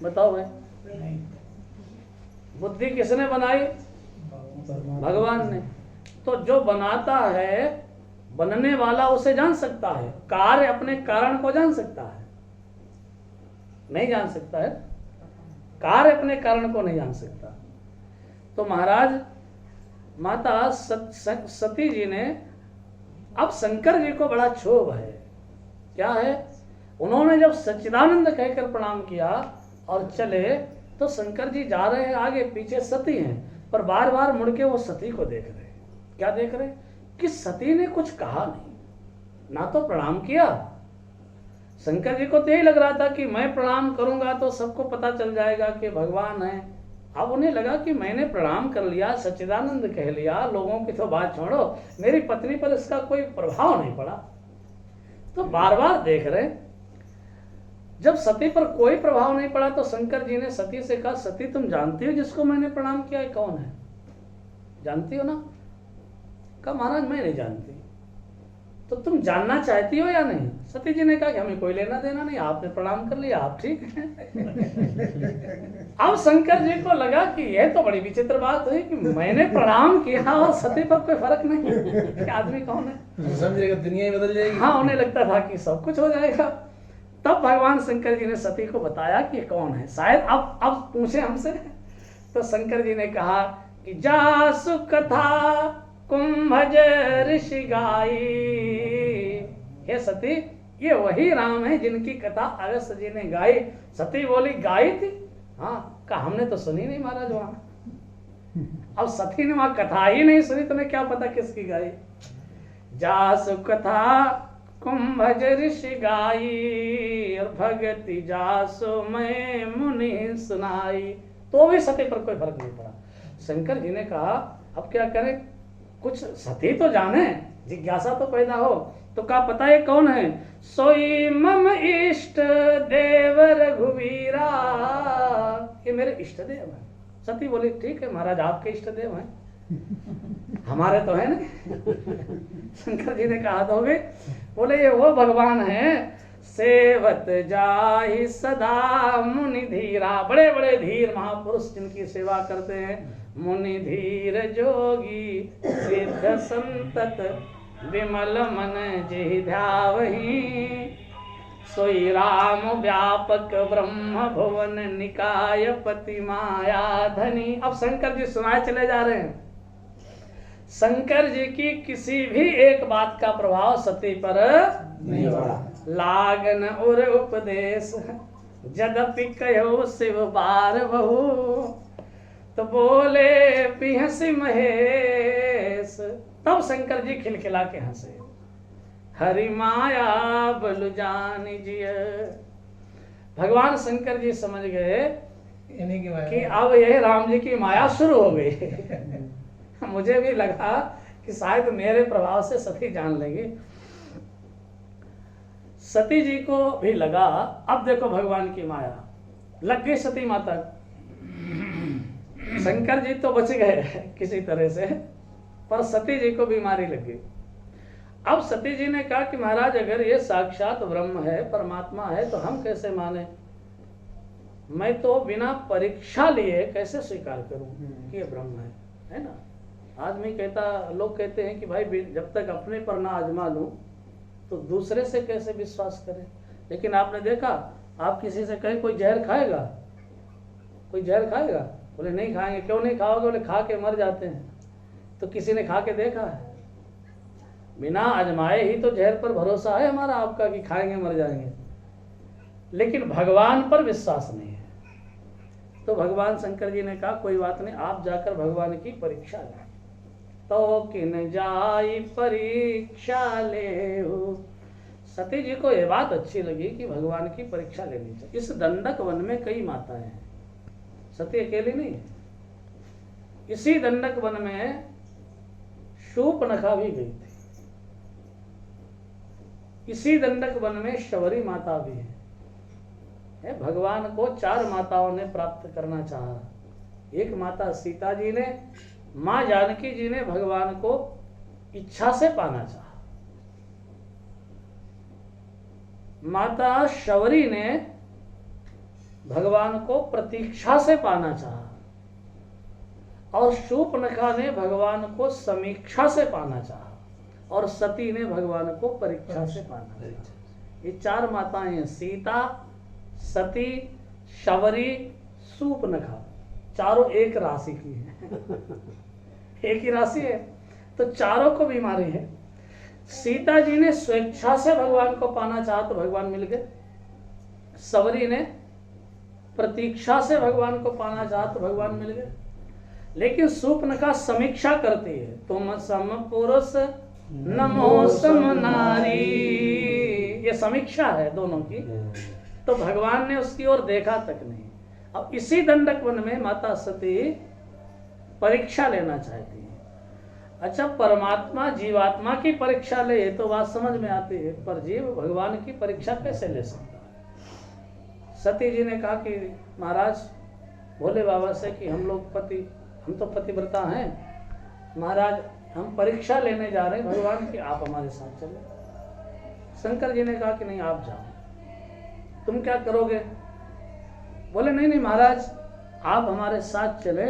बताओ भाई। बुद्धि किसने बनाई? भगवान ने। तो जो बनाता है, बनने वाला उसे जान सकता है। कार्य अपने कारण को जान सकता है? नहीं जान सकता है। कार्य अपने कारण को नहीं जान सकता। तो महाराज माता सती जी ने, अब शंकर जी को बड़ा क्षोभ है। क्या है? उन्होंने जब सच्चिदानंद कहकर प्रणाम किया और चले, तो शंकर जी जा रहे हैं आगे, पीछे सती हैं, पर बार बार मुड़ के वो सती को देख रहे हैं। क्या देख रहे हैं? कि सती ने कुछ कहा नहीं, ना तो प्रणाम किया। शंकर जी को तो यही लग रहा था कि मैं प्रणाम करूंगा तो सबको पता चल जाएगा कि भगवान है। अब उन्हें लगा कि मैंने प्रणाम कर लिया, सच्चिदानंद कह लिया, लोगों की तो बात छोड़ो, मेरी पत्नी पर इसका कोई प्रभाव नहीं पड़ा। तो बार बार देख रहे। जब सती पर कोई प्रभाव नहीं पड़ा तो शंकर जी ने सती से कहा, सती तुम जानती हो जिसको मैंने प्रणाम किया है कौन है? जानती हो ना? कहा महाराज मैं नहीं जानती। तो तुम जानना चाहती हो या नहीं? सती जी ने कहा कि हमें कोई लेना देना नहीं, आपने प्रणाम कर लिया, आप ठीक हैं। अब शंकर जी को लगा कि यह तो बड़ी विचित्र बात हुई कि मैंने प्रणाम किया और सती पर कोई फर्क नहीं, कि आदमी कौन है, समझेगा दुनिया ही बदल जाएगी। हाँ, उन्हें लगता था कि सब कुछ हो जाएगा। तब भगवान शंकर जी ने सती को बताया कि कौन है, शायद अब पूछे हमसे। तो शंकर जी ने कहा कि जासु कथा कुंभज ऋषि गाई, हे सती ये वही राम है जिनकी कथा अगस्त्य जी ने गाई। सती बोली गाई थी? हाँ। कहा हमने तो सुनी नहीं महाराज वहां। अब सती ने वहां कथा ही नहीं सुनी, तुम्हें क्या पता किसकी गाई? जासु कथा कुंभज ऋषि गाई और भगति जासु मैं मुनि सुनाई। तो भी सती पर कोई फर्क नहीं पड़ा। शंकर जी ने कहा अब क्या करें, कुछ सती तो जाने, जिज्ञासा तो पैदा हो। तो कहा पता है कौन है? सोई मम इष्ट देव रघुवीरा, ये मेरे इष्ट देव है। सती बोली ठीक है महाराज आपके इष्ट देव हैं, हमारे तो है नहीं। शंकर जी ने कहा दोगे? बोले ये वो भगवान है सेवत जाहि सदा मुनि धीरा, बड़े बड़े धीर महापुरुष जिनकी सेवा करते हैं। मुनि धीर जोगी सिद्ध संतत विमल मन जेहि ध्यावहि, सोई राम व्यापक ब्रह्म भुवन निकाय पति माया धनी। अब शंकर जी सुनाए चले जा रहे हैं। शंकर जी की किसी भी एक बात का प्रभाव सती पर नहीं पड़ा। लागन और उपदेश जदपि कहो शिव बार बहु, तो बोले पिहसी महेश। तब शंकर जी खिलखिला के हंसे, हरि माया बलु जानी जिय। भगवान शंकर जी समझ गए इन्हीं की माया कि अब यह राम जी की माया शुरू हो गई। मुझे भी लगा कि शायद मेरे प्रभाव से सती जान लेगी। सती जी को भी लगा अब देखो भगवान की माया लग गई सती माता। शंकर जी तो बच गए किसी तरह से, पर सती जी को बीमारी लग गई। अब सती जी ने कहा कि महाराज अगर ये साक्षात ब्रह्म है, परमात्मा है, तो हम कैसे माने? मैं तो बिना परीक्षा लिए कैसे स्वीकार करूं कि ये ब्रह्म है ना? आदमी कहता, लोग कहते हैं कि भाई जब तक अपने पर ना आजमा लूं तो दूसरे से कैसे विश्वास करें। लेकिन आपने देखा, आप किसी से कहे कोई जहर खाएगा, कोई जहर खाएगा? बोले नहीं खाएंगे। क्यों नहीं खाओगे? बोले खा के मर जाते हैं। तो किसी ने खा के देखा है? बिना आजमाए ही तो जहर पर भरोसा है हमारा आपका कि खाएंगे मर जाएंगे, लेकिन भगवान पर विश्वास नहीं है। तो भगवान शंकर जी ने कहा कोई बात नहीं, आप जाकर भगवान की परीक्षा लें। तो किन जाई परीक्षा ले हो। सती जी को यह बात अच्छी लगी कि भगवान की परीक्षा लेनी चाहिए। इस दंडक वन में कई माताएं हैं, सती अकेली नहीं है। इसी दंडक वन में शूर्पणखा भी गई थी। इसी दंडक वन में शबरी माता भी है। भगवान को 4 माताओं ने प्राप्त करना चाहा। एक माता सीता जी ने, मां जानकी जी ने भगवान को इच्छा से पाना चाहा। माता शबरी ने भगवान को प्रतीक्षा से पाना चाहा, और शूर्पणखा ने भगवान को समीक्षा से पाना चाहा, और सती ने भगवान को परीक्षा से पाना चाहा। ये 4 माताएं हैं, सीता, सती, शबरी, शूर्पणखा। चारों एक राशि की है। एक ही राशि है, तो चारों को बीमारी है। सीता जी ने स्वेच्छा से भगवान को पाना चाहा तो भगवान मिल गए। शबरी ने प्रतीक्षा से भगवान को पाना चाहा तो भगवान मिल गए। लेकिन शूर्पणखा समीक्षा करती है, तुम सम पुरुष नमो सम नारी, ये समीक्षा है दोनों की। तो भगवान ने उसकी ओर देखा तक नहीं। अब इसी दंडक वन में माता सती परीक्षा लेना चाहती है। अच्छा, परमात्मा जीवात्मा की परीक्षा ले ये तो बात समझ में आती है, पर जीव भगवान की परीक्षा कैसे ले सकता है? सती जी ने कहा कि महाराज भोले बाबा से कि हम तो पतिव्रता हैं, महाराज हम परीक्षा लेने जा रहे हैं भगवान की, आप हमारे साथ चलो। शंकर जी ने कहा कि नहीं, आप जाओ। तुम क्या करोगे? बोले नहीं नहीं महाराज, आप हमारे साथ चले,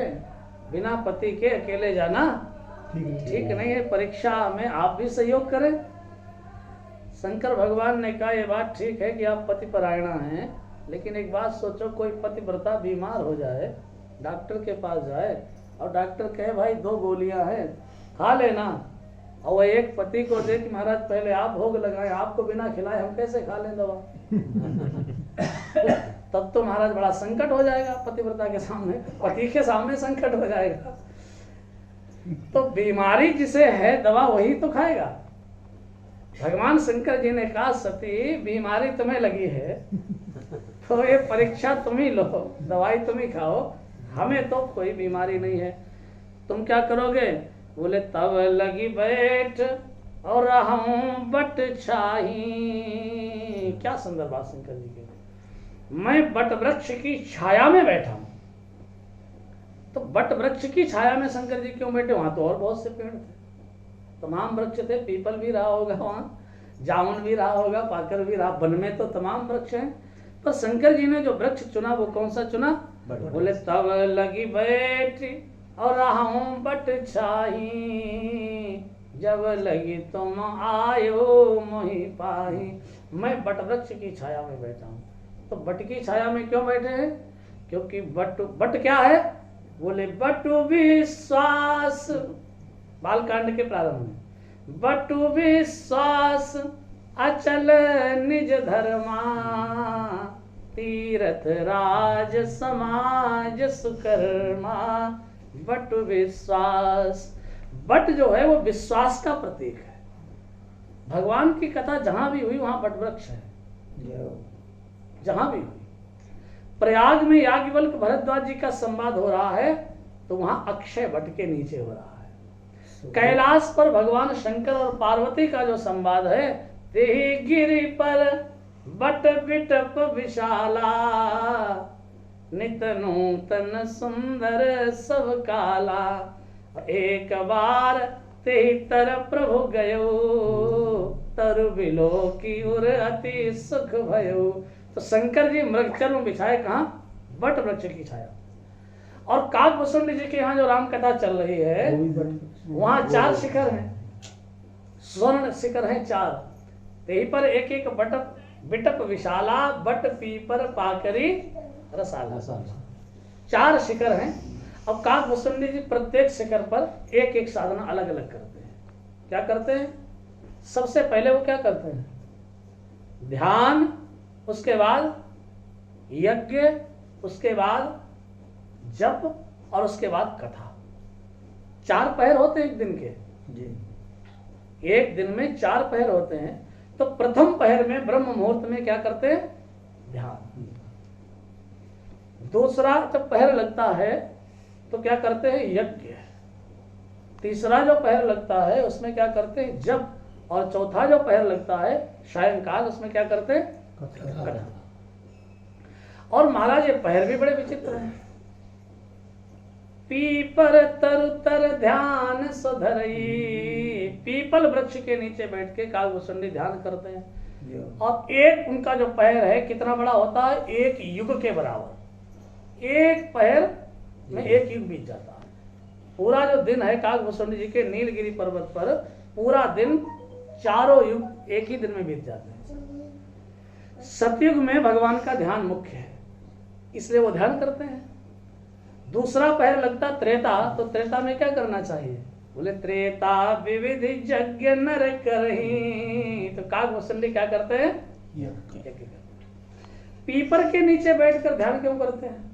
बिना पति के अकेले जाना ठीक नहीं है, परीक्षा में आप भी सहयोग करें। शंकर भगवान ने कहा, ये बात ठीक है कि आप पति परायणा हैं, लेकिन एक बात सोचो, कोई पतिव्रता बीमार हो जाए, डॉक्टर के पास जाए और डॉक्टर कहे भाई 2 गोलियां हैं खा लेना, और वह एक पति को दे कि महाराज पहले आप भोग लगाएं, आपको बिना खिलाए हम कैसे खा लें दवा? तब तो महाराज बड़ा संकट हो जाएगा पतिव्रता के सामने, पति के सामने संकट हो जाएगा। तो बीमारी जिसे है दवा वही तो खाएगा। भगवान शंकर जी ने कहा, सती बीमारी तुम्हें लगी है तो ये परीक्षा तुम ही लो, दवाई तुम ही खाओ, हमें तो कोई बीमारी नहीं है। तुम क्या करोगे? बोले तब लगी बैठ और हम बट छाही। क्या सुंदर बात शंकर जी की। मैं बट वृक्ष की छाया में बैठा हूं। तो बट वृक्ष की छाया में शंकर जी क्यों बैठे? वहां तो और बहुत से पेड़ थे, तमाम वृक्ष थे, पीपल भी रहा होगा वहां, जामुन भी रहा होगा, पाकर भी रहा, वन में तो तमाम वृक्ष हैं। पर शंकर जी ने जो वृक्ष चुना वो कौन सा चुना? बोले तब लगी बैठ और हूं बट छाही, जब लगी तुम आयो मोहि पाही। मैं बट वृक्ष की छाया में बैठा हूं। तो बट की छाया में क्यों बैठे हैं? क्योंकि बट क्या है? बोले बटु विश्वास, बालकांड के प्रारंभ में, बटु विश्वास अचल निज धर्मा, तीर्थ राज समाज सुकर्मा। बट विश्वास, बट जो है वो विश्वास का प्रतीक है। भगवान की कथा जहां भी हुई वहां बट वृक्ष है, जहां भी हुई। प्रयाग में याज्ञवल्क्य भरद्वाज जी का संवाद हो रहा है तो वहां अक्षय वट के नीचे हो रहा है। कैलाश पर भगवान शंकर और पार्वती का जो संवाद है, तेहि गिरि पर बट बिटप विशाला, नित नूतन सुंदर सब काला, एक बार तेहि तर प्रभु गयो, तरु बिलो की उर अति सुख भयो। तो शंकर जी मृगचल में बिछाए कहा? बट वृक्ष की छाया। और काकभूषुंड जी के यहाँ जो राम कथा चल रही है वहां 4 शिखर हैं, स्वर्ण शिखर हैं 4। यही पर एक एक बिटप विशाला, बट पीपर पाकरी रसाला, 4 शिखर हैं। अब काकभूषुंड जी प्रत्येक शिखर पर एक एक साधना अलग अलग करते हैं। क्या करते हैं? सबसे पहले वो क्या करते हैं? ध्यान, उसके बाद यज्ञ, उसके बाद जप और उसके बाद कथा। 4 पहर होते हैं एक दिन के जी। एक दिन में 4 पहर होते हैं। तो प्रथम पहर में ब्रह्म मुहूर्त में क्या करते हैं? ध्यान। दूसरा जब पहर लगता है तो क्या करते हैं? यज्ञ। तीसरा जो पहर लगता है उसमें क्या करते हैं? जप। और चौथा जो पहर लगता है सायंकाल, उसमें क्या करते हैं? कथा। और महाराज ये पहर भी बड़े विचित्र हैं। पीपर तरु तर ध्यान सुधरई, पीपल वृक्ष के नीचे बैठ के काकभूषुंड ध्यान करते हैं। और एक उनका जो पहर है कितना बड़ा होता है? 1 युग के बराबर। एक पहर में 1 युग बीत जाता है। पूरा जो दिन है काकभूषुंड जी के नीलगिरी पर्वत पर, पूरा दिन 4 युग एक ही दिन में बीत जाते हैं। सतयुग में भगवान का ध्यान मुख्य है, इसलिए वो ध्यान करते हैं। दूसरा पहर लगता त्रेता, तो त्रेता में क्या करना चाहिए? बोले त्रेता विविध यज्ञ नर करही। तो काकभूषुंड क्या करते हैं? पीपल के नीचे बैठकर ध्यान क्यों करते हैं?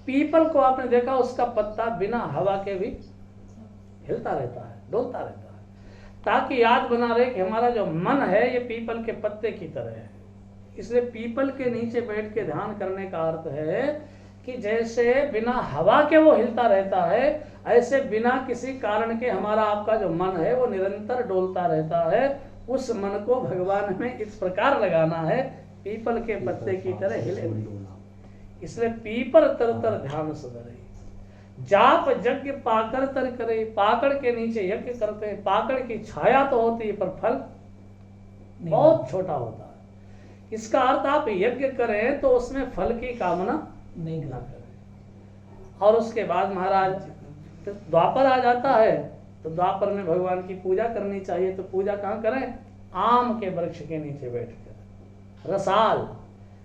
पीपल को आपने देखा, उसका पत्ता बिना हवा के भी हिलता रहता है, डोलता रहता है, ताकि याद बना रहे कि हमारा जो मन है ये पीपल के पत्ते की तरह है। इसलिए पीपल के नीचे बैठ के ध्यान करने का अर्थ है कि जैसे बिना हवा के वो हिलता रहता है, ऐसे बिना किसी कारण के हमारा आपका जो मन है वो निरंतर डोलता रहता है। उस मन को भगवान में इस प्रकार लगाना है, पीपल के पत्ते की तरह हिले नहीं। इसलिए पीपल तर तर ध्यान सुधरे, जाप यज्ञ पाकड़ तर करे। पाकड़ के नीचे यज्ञ करते हैं, पाकड़ की छाया तो होती है पर फल बहुत छोटा होता है। इसका अर्थ आप यज्ञ करें तो उसमें फल की कामना नहीं ना करें। और उसके बाद महाराज द्वापर आ जाता है, तो द्वापर में भगवान की पूजा करनी चाहिए। तो पूजा कहाँ करें? आम के वृक्ष के नीचे बैठकर। रसाल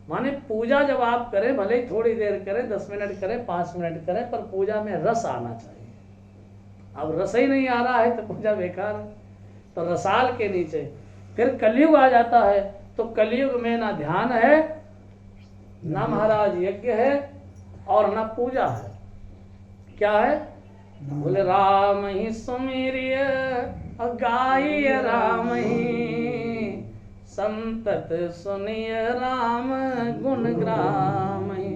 माने पूजा जब आप करें, भले ही थोड़ी देर करें, 10 मिनट करें, 5 मिनट करें, पर पूजा में रस आना चाहिए। अब रस ही नहीं आ रहा है तो पूजा बेकार है। तो रसाल के नीचे फिर कलयुग आ जाता है, तो कलयुग में ना ध्यान है, ना महाराज यज्ञ है, और ना पूजा है। क्या है? बोले राम ही सुमिरिय गाय राम ही, संतत सुनिय राम गुण ग्राम ही।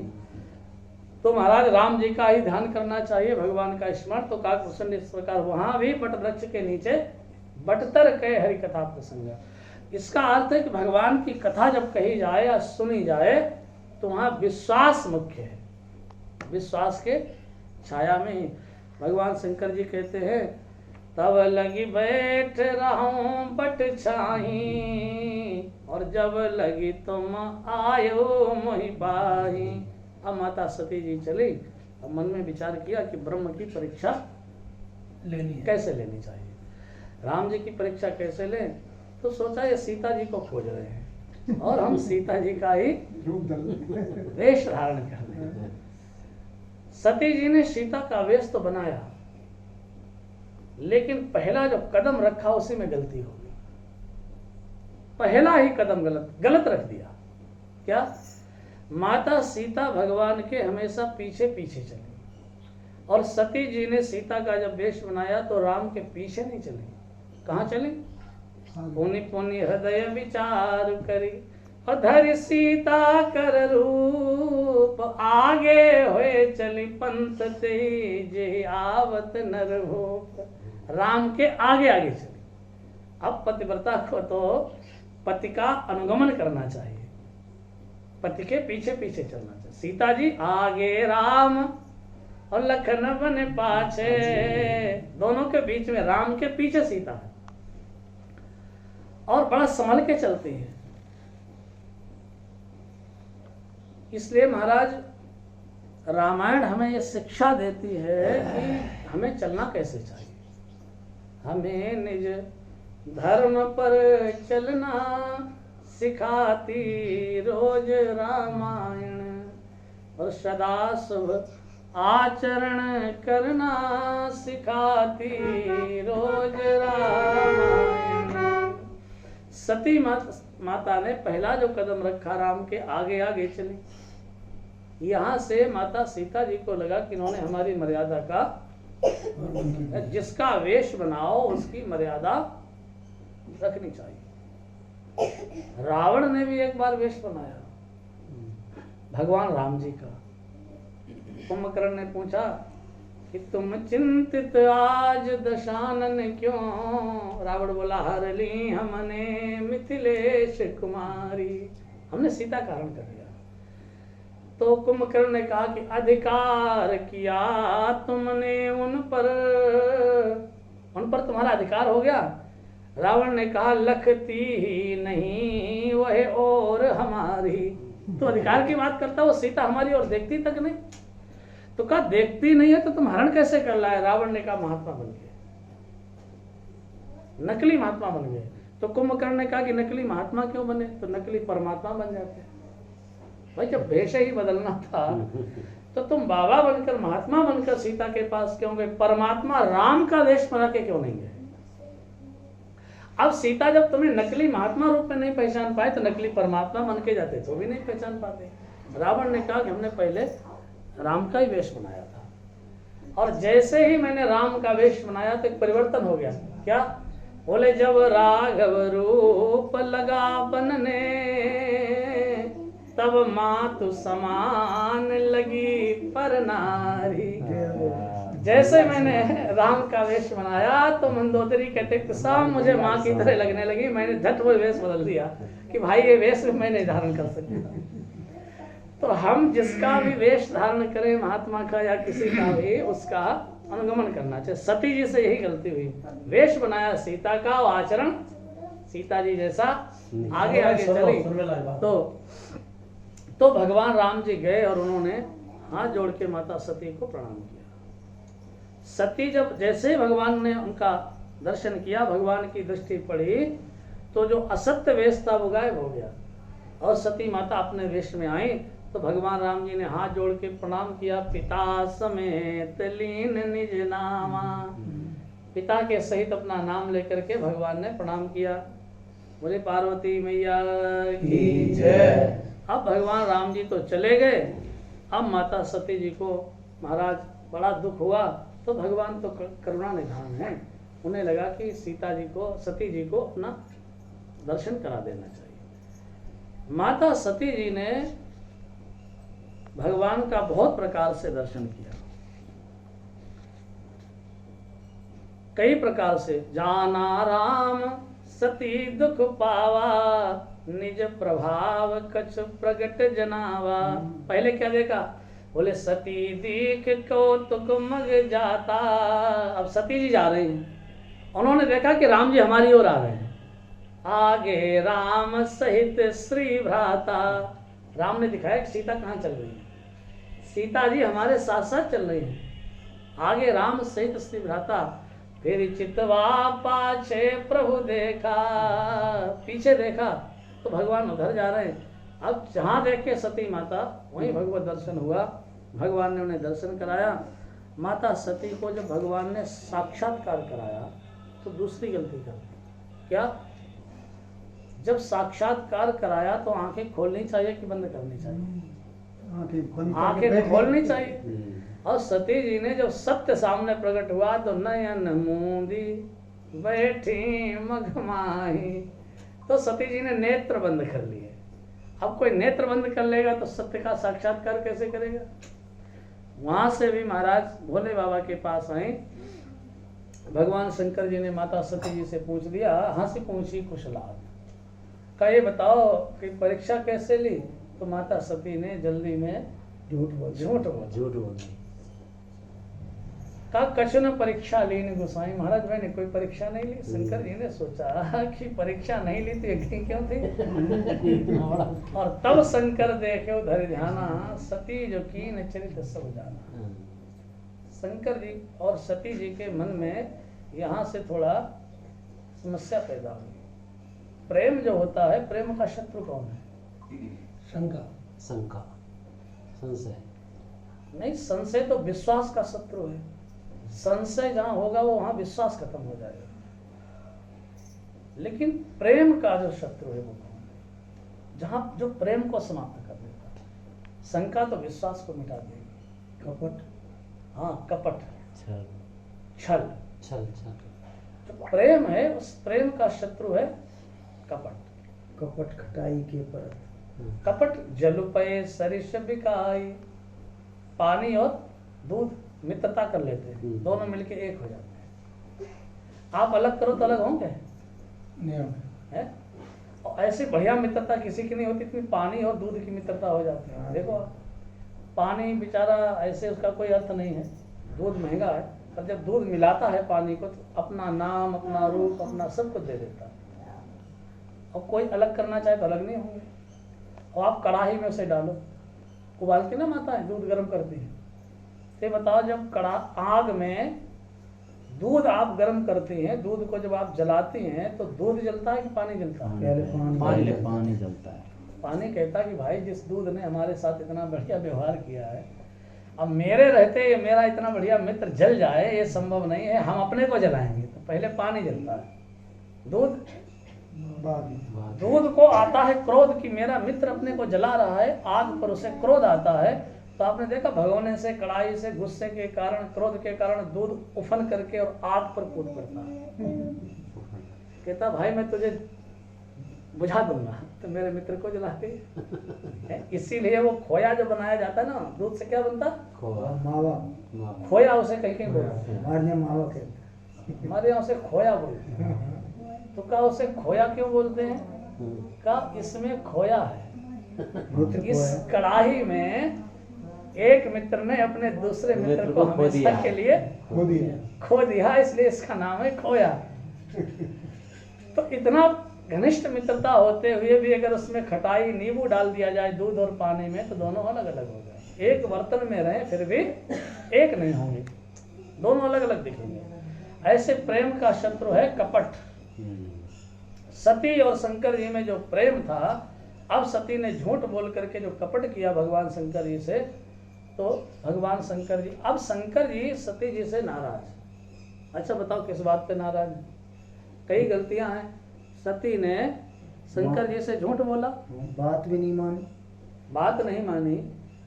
तो महाराज राम जी का ही ध्यान करना चाहिए, भगवान का स्मरण। तो काकभूषण इस प्रकार वहां भी बट वृक्ष के नीचे बटतर कहे हरि कथा प्रसंग। इसका अर्थ है कि भगवान की कथा जब कही जाए या सुनी जाए तो वहां विश्वास मुख्य है। विश्वास के छाया में ही भगवान शंकर जी कहते हैं, तब लगी बैठ रहूं बट छाही, और जब लगी तुम आयो मोहि पाही। अब माता सती जी चली, अब मन में विचार किया कि ब्रह्म की परीक्षा लेनी है, कैसे लेनी चाहिए, राम जी की परीक्षा कैसे लें। तो सोचा ये सीता जी को खोज रहे हैं और हम सीता जी का ही वेश धारण कर लें। सती जी ने सीता का वेश तो बनाया, लेकिन पहला जो कदम रखा उसी में गलती हो गई। पहला ही कदम गलत रख दिया। क्या? माता सीता भगवान के हमेशा पीछे पीछे चली, और सती जी ने सीता का जब वेश बनाया तो राम के पीछे नहीं चली। कहाँ चली? पुनि पुनि हृदय विचार करी, धरि सीता कर रूप, आगे होए चली पंथ ते आवत नर भूप। राम के आगे आगे चली। अब पतिव्रता को तो पति का अनुगमन करना चाहिए, पति के पीछे पीछे चलना चाहिए। सीता जी आगे राम और लखन बने पाछे, दोनों के बीच में, राम के पीछे सीता है, और बड़ा संभल के चलती है। इसलिए महाराज रामायण हमें ये शिक्षा देती है कि हमें चलना कैसे चाहिए। हमें निज धर्म पर चलना सिखाती रोज रामायण, और सदा शुभ आचरण करना सिखाती रोज रामायण। सती माता ने पहला जो कदम रखा, राम के आगे आगे चली। यहाँ से माता सीता जी को लगा कि इन्होंने हमारी मर्यादा का, जिसका वेश बनाओ उसकी मर्यादा रखनी चाहिए। रावण ने भी एक बार वेश बनाया भगवान राम जी का। कुंभकर्ण ने पूछा कि तुम चिंतित आज दशानन क्यों? रावण बोला, हर ली हमने मिथिलेश कुमारी, हमने सीता का हरण कर लिया। तो कुंभकर्ण ने कहा कि अधिकार किया तुमने उन पर तुम्हारा अधिकार हो गया। रावण ने कहा, लखती ही नहीं वह और हमारी। तो अधिकार की बात करता, वो सीता हमारी और देखती तक नहीं। तो कहा देखती नहीं है तो तुम हरण कैसे कर लाए? रावण ने कहा महात्मा बन गए, नकली महात्मा बन गए। तो कुंभकर्ण ने कहा कि नकली महात्मा क्यों बने? तो नकली परमात्मा बन जाते। भाई जब वेश ही बदलना था तो तुम बाबा बनकर, महात्मा बनकर सीता के पास क्यों गए? परमात्मा राम का वेश बना के क्यों नहीं गए? अब सीता जब तुम्हें नकली महात्मा रूप में नहीं पहचान पाए तो नकली परमात्मा मन के जाते तो भी नहीं पहचान पाते। रावण ने कहा कि हमने पहले राम का ही वेश बनाया था और जैसे ही मैंने राम का वेश बनाया तो एक परिवर्तन हो गया। क्या? बोले जब राघव रूप लगा बनने तब मातु समान लगी पर नारी। जैसे मैंने राम का वेश बनाया तो मंदोदरी कहते सब मुझे माँ की तरह लगने लगी। मैंने झट वो वेश बदल दिया कि भाई ये वेश मैं नहीं धारण कर सकता। तो हम जिसका भी वेश धारण करें महात्मा का या किसी का भी उसका अनुगमन करना चाहिए। सती जी से यही गलती हुई, वेश बनाया सीता का और आचरण सीता जी जैसा आगे आगे चली। तो भगवान राम जी गए और उन्होंने हाथ जोड़ के माता सती को प्रणाम किया। सती जब जैसे भगवान ने उनका दर्शन किया, भगवान की दृष्टि पड़ी तो जो असत्य वेश था वो गायब हो गया और सती माता अपने वेश में आई। तो भगवान राम जी ने हाथ जोड़ के प्रणाम किया। पिता समेत लीन निज नामा, पिता के सहित अपना नाम लेकर के भगवान ने प्रणाम किया। बोले पार्वती मैया की जय। अब भगवान राम जी तो चले गए। अब माता सती जी को महाराज बड़ा दुख हुआ। तो भगवान तो करुणा निधान है, उन्हें लगा कि सीता जी को सती जी को अपना दर्शन करा देना चाहिए। माता सती जी ने भगवान का बहुत प्रकार से दर्शन किया, कई प्रकार से। जाना राम सती दुख पावा, निज प्रभाव कछ प्रगट जनावा। पहले क्या देखा? बोले सती दीख कौतुक मग जाता। अब सती जी जा रही हैं, उन्होंने देखा कि राम जी हमारी ओर आ रहे हैं। आगे राम सहित श्री भ्राता, राम ने दिखाया कि सीता कहाँ चल रही है। सीता जी हमारे साथ साथ चल रही हैं। आगे राम सहित श्री भ्राता, फिर चितवा पाछे प्रभु देखा। पीछे देखा तो भगवान उधर जा रहे हैं। अब जहाँ देखे सती माता वहीं भगवत दर्शन हुआ। भगवान ने उन्हें दर्शन कराया। माता सती को जब भगवान ने साक्षात्कार कराया तो दूसरी गलती कर दी। क्या? जब साक्षात्कार कराया तो आंखें खोलनी चाहिए कि बंद करनी चाहिए? आंखें खोलनी चाहिए। और सती जी ने जब सत्य सामने प्रकट हुआ तो नयन मूंदी बैठी मघमाही, तो सती जी ने नेत्र बंद कर लिए। अब कोई नेत्र बंद कर लेगा तो सत्य का साक्षात्कार कैसे करेगा? वहां से भी महाराज भोले बाबा के पास आए। भगवान शंकर जी ने माता सती जी से पूछ दिया, हंसी पूछी कुशलात, का ये बताओ कि परीक्षा कैसे ली? तो माता सती ने जल्दी में झूठ बोल का कछु न परीक्षा ली न गोसाई। महाराज मैंने कोई परीक्षा नहीं ली। शंकर जी ने सोचा कि परीक्षा नहीं ली तो यज्ञ क्यों थी? और तब शंकर देखे धर ध्याना, सती जो कीन चरित सब जाना। शंकर जी और सती जी के मन में यहाँ से थोड़ा समस्या पैदा हुई। प्रेम जो होता है, प्रेम का शत्रु कौन है? शंका, संशय नहीं। संशय तो विश्वास का शत्रु है। संशय जहां होगा वो वहां विश्वास खत्म हो जाएगा। लेकिन प्रेम का जो शत्रु है वो कौन है? जहां जो प्रेम को समाप्त कर देता है। शंका तो विश्वास को मिटा देगी। कपट, हाँ कपट, छल। जो प्रेम है उस प्रेम का शत्रु है कपट। कपट खटाई के पर, कपट जलुपय सरिष बिकाई। पानी और दूध मित्रता कर लेते हैं, दोनों मिलके एक हो जाते हैं। आप अलग करो तो अलग होंगे है? और ऐसी बढ़िया मित्रता किसी की नहीं होती, इतनी पानी और दूध की मित्रता हो जाती है। देखो पानी बेचारा ऐसे उसका कोई अर्थ नहीं है, दूध महंगा है, पर जब दूध मिलाता है पानी को तो अपना नाम, अपना रूप, अपना सब कुछ दे देता है। और कोई अलग करना चाहे तो अलग नहीं होंगे। और आप कढ़ाई में उसे डालो, उबालती ना माता है, दूध गर्म करती है। तो बताओ जब आग में दूध आप गर्म करती हैं, दूध को जब आप जलाती हैं तो दूध जलता है कि पानी जलता है? पहले पानी जलता है। पानी कहता कि भाई जिस दूध ने हमारे साथ इतना बढ़िया व्यवहार किया है, अब मेरे रहते ये मेरा इतना बढ़िया मित्र जल जाए, ये संभव नहीं है, हम अपने को जलाएंगे। तो पहले पानी जलता है। दूध दूध को आता है क्रोध कि मेरा मित्र अपने को जला रहा है, आग पर उसे क्रोध आता है। तो आपने देखा भगोने से, कड़ाई से, गुस्से के कारण, क्रोध के कारण दूध उफन करके और आग पर कूद पड़ता है। कहता भाई मैं तुझे बुझा दूंगा, तो मेरे मित्र को जलाते। इसीलिए वो खोया जो बनाया जाता है ना, दूध से क्या बनता? खोया उसे कहीं कहीं बोलते हैं, हमारे यहाँ उसे खोया बोलते हैं। तो क्या उसे खोया क्यों बोलते हैं? का इसमें खोया है। इस कड़ाही में एक मित्र ने अपने दूसरे मित्र को हमेशा के लिए खो दिया, इसलिए इसका नाम है खोया। तो इतना घनिष्ठ मित्रता होते हुए भी अगर उसमें खटाई, नींबू डाल दिया जाए दूध और पानी में, तो दोनों अलग अलग हो जाए। एक बर्तन में रहे फिर भी एक नहीं होंगे, दोनों अलग अलग दिखेंगे। ऐसे प्रेम का शत्रु है कपट। सती और शंकर जी में जो प्रेम था, अब सती ने झूठ बोल करके जो कपट किया भगवान शंकर जी से, तो भगवान शंकर जी, अब शंकर जी सती जी से नाराज। अच्छा बताओ किस बात पे नाराज? कई गलतियां हैं। सती ने शंकर जी से झूठ बोला, बात भी नहीं मानी, बात नहीं मानी।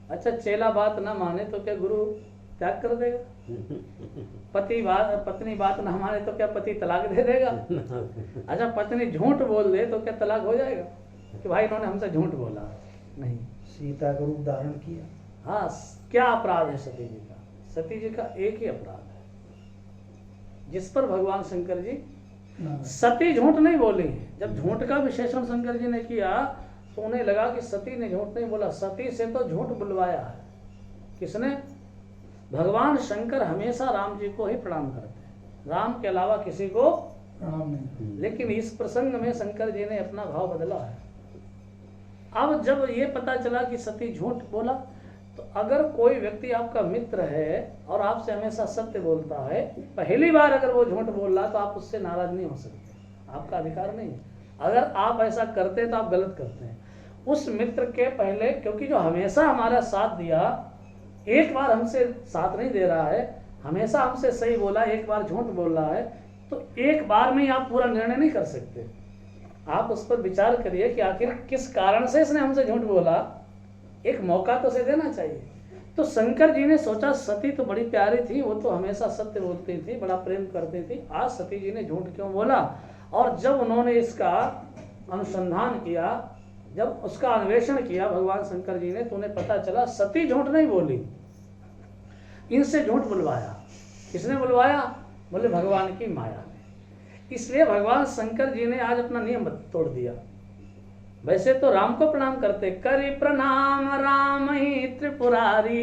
अच्छा चेला बात ना माने तो क्या गुरु त्याग कर देगा? पत्नी बात ना माने तो क्या पति तलाक दे देगा? अच्छा पत्नी झूठ बोल दे तो क्या तलाक हो जाएगा कि भाई इन्होंने हमसे झूठ बोला? नहीं। सीता का रूप धारण किया। हाँ, क्या अपराध है सती जी का? सती जी का एक ही अपराध है जिस पर भगवान शंकर जी, सती झूठ नहीं बोली। जब झूठ का विशेषण शंकर जी ने किया तो उन्हें लगा कि सती ने झूठ नहीं बोला, सती से तो झूठ बुलवाया है। किसने? भगवान शंकर हमेशा राम जी को ही प्रणाम करते हैं, राम के अलावा किसी को प्रणाम नहीं। लेकिन इस प्रसंग में शंकर जी ने अपना भाव बदला है। अब जब ये पता चला कि सती झूठ बोला, तो अगर कोई व्यक्ति आपका मित्र है और आपसे हमेशा सत्य बोलता है, पहली बार अगर वो झूठ बोल रहा तो आप उससे नाराज नहीं हो सकते, आपका अधिकार नहीं है। अगर आप ऐसा करते हैं तो आप गलत करते हैं। उस मित्र के पहले, क्योंकि जो हमेशा हमारा साथ दिया, एक बार हमसे साथ नहीं दे रहा है, हमेशा हमसे सही बोला, एक बार झूठ बोल रहा है, तो एक बार में ही आप पूरा निर्णय नहीं कर सकते। आप उस पर विचार करिए कि आखिर किस कारण से इसने हमसे झूठ बोला, एक मौका तो से देना चाहिए। तो शंकर जी ने सोचा सती तो बड़ी प्यारी थी, वो तो हमेशा सत्य बोलती थी, बड़ा प्रेम करती थी, आज सती जी ने झूठ क्यों बोला? और जब उन्होंने इसका अनुसंधान किया, जब उसका अन्वेषण किया भगवान शंकर जी ने, तो उन्हें पता चला सती झूठ नहीं बोली, इनसे झूठ बुलवाया। किसने बुलवाया? बोले भगवान की माया ने। इसलिए भगवान शंकर जी ने आज अपना नियम तोड़ दिया। वैसे तो राम को प्रणाम करते, करी प्रणाम राम ही त्रिपुरारी,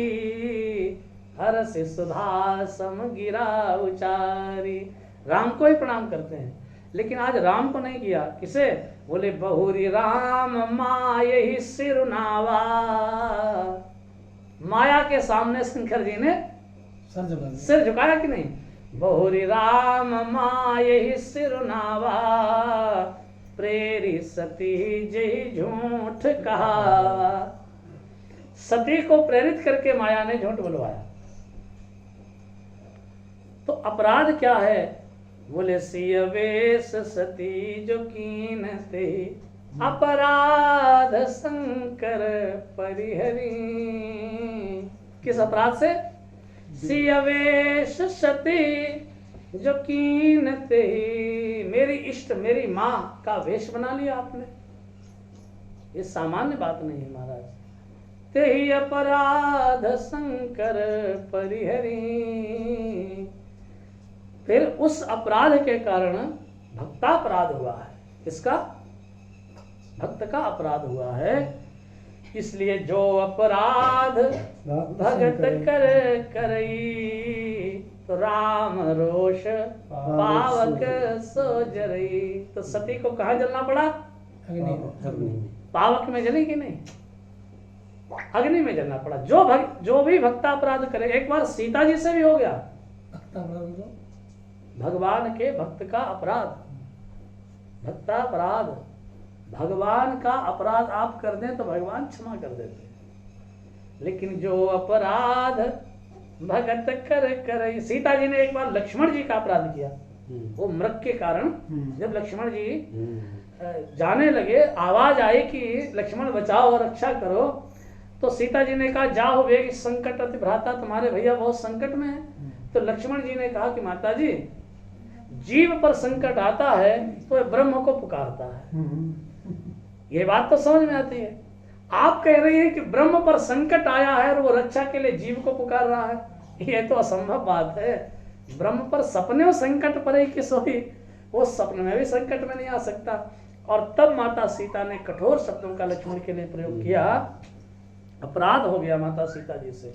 हर्ष सुधा सम गिरा उचारी। राम को ही प्रणाम करते हैं, लेकिन आज राम को नहीं किया। किसे? बोले बहुरी राम माये ही सिरुनावा। माया के सामने शंकर जी ने सिर झुकाया कि नहीं? बहुरी राम माये ही सिरुनावा, प्रेरी सती जय झूठ कहा। सती को प्रेरित करके माया ने झूठ बुलवाया। तो अपराध क्या है? बोले सिय वेश सती जो कीनते, अपराध शंकर परिहरी। किस अपराध से? सिय वेश सती जो कीनते, मेरी इष्ट, मेरी माँ का वेश बना लिया आपने। ये सामान्य बात नहीं है महाराज। ते ही अपराध शंकर परिहरी। फिर उस अपराध के कारण भक्तापराध हुआ है। किसका? भक्त का अपराध हुआ है। इसलिए जो अपराध भगत कर करई, तो राम रोष पावक सो जरई। तो सती को कहाँ जलना पड़ा? पावक में जली कि नहीं? अग्नि में जलना पड़ा। जो भी भक्तापराध करे, एक बार सीता जी से भी हो गया भगवान के भक्त का अपराध, भक्तापराध। भगवान का अपराध आप कर दें तो भगवान क्षमा कर देते हैं, लेकिन जो अपराध भगत कर करे। सीता जी ने एक बार लक्ष्मण जी का अपराध किया, वो मृग के कारण जब लक्ष्मण जी जाने लगे, आवाज आई कि लक्ष्मण बचाओ और रक्षा करो, तो सीता जी ने कहा जाओ वेग संकट अति भ्राता, तुम्हारे भैया बहुत संकट में है। तो लक्ष्मण जी ने कहा कि माता जी, जीव पर संकट आता है तो वह ब्रह्म को पुकारता है। ये बात तो समझ में आती है। आप कह रही हैं कि ब्रह्म पर संकट आया है और वो रक्षा के लिए जीव को पुकार रहा है, ये तो असंभव बात है। ब्रह्म पर सपने में संकट पड़े कि सोई, वो सपने में भी संकट में नहीं आ सकता। और तब माता सीता ने कठोर शब्दों का लक्ष्मण के लिए प्रयोग किया। अपराध हो गया माता सीता जी से,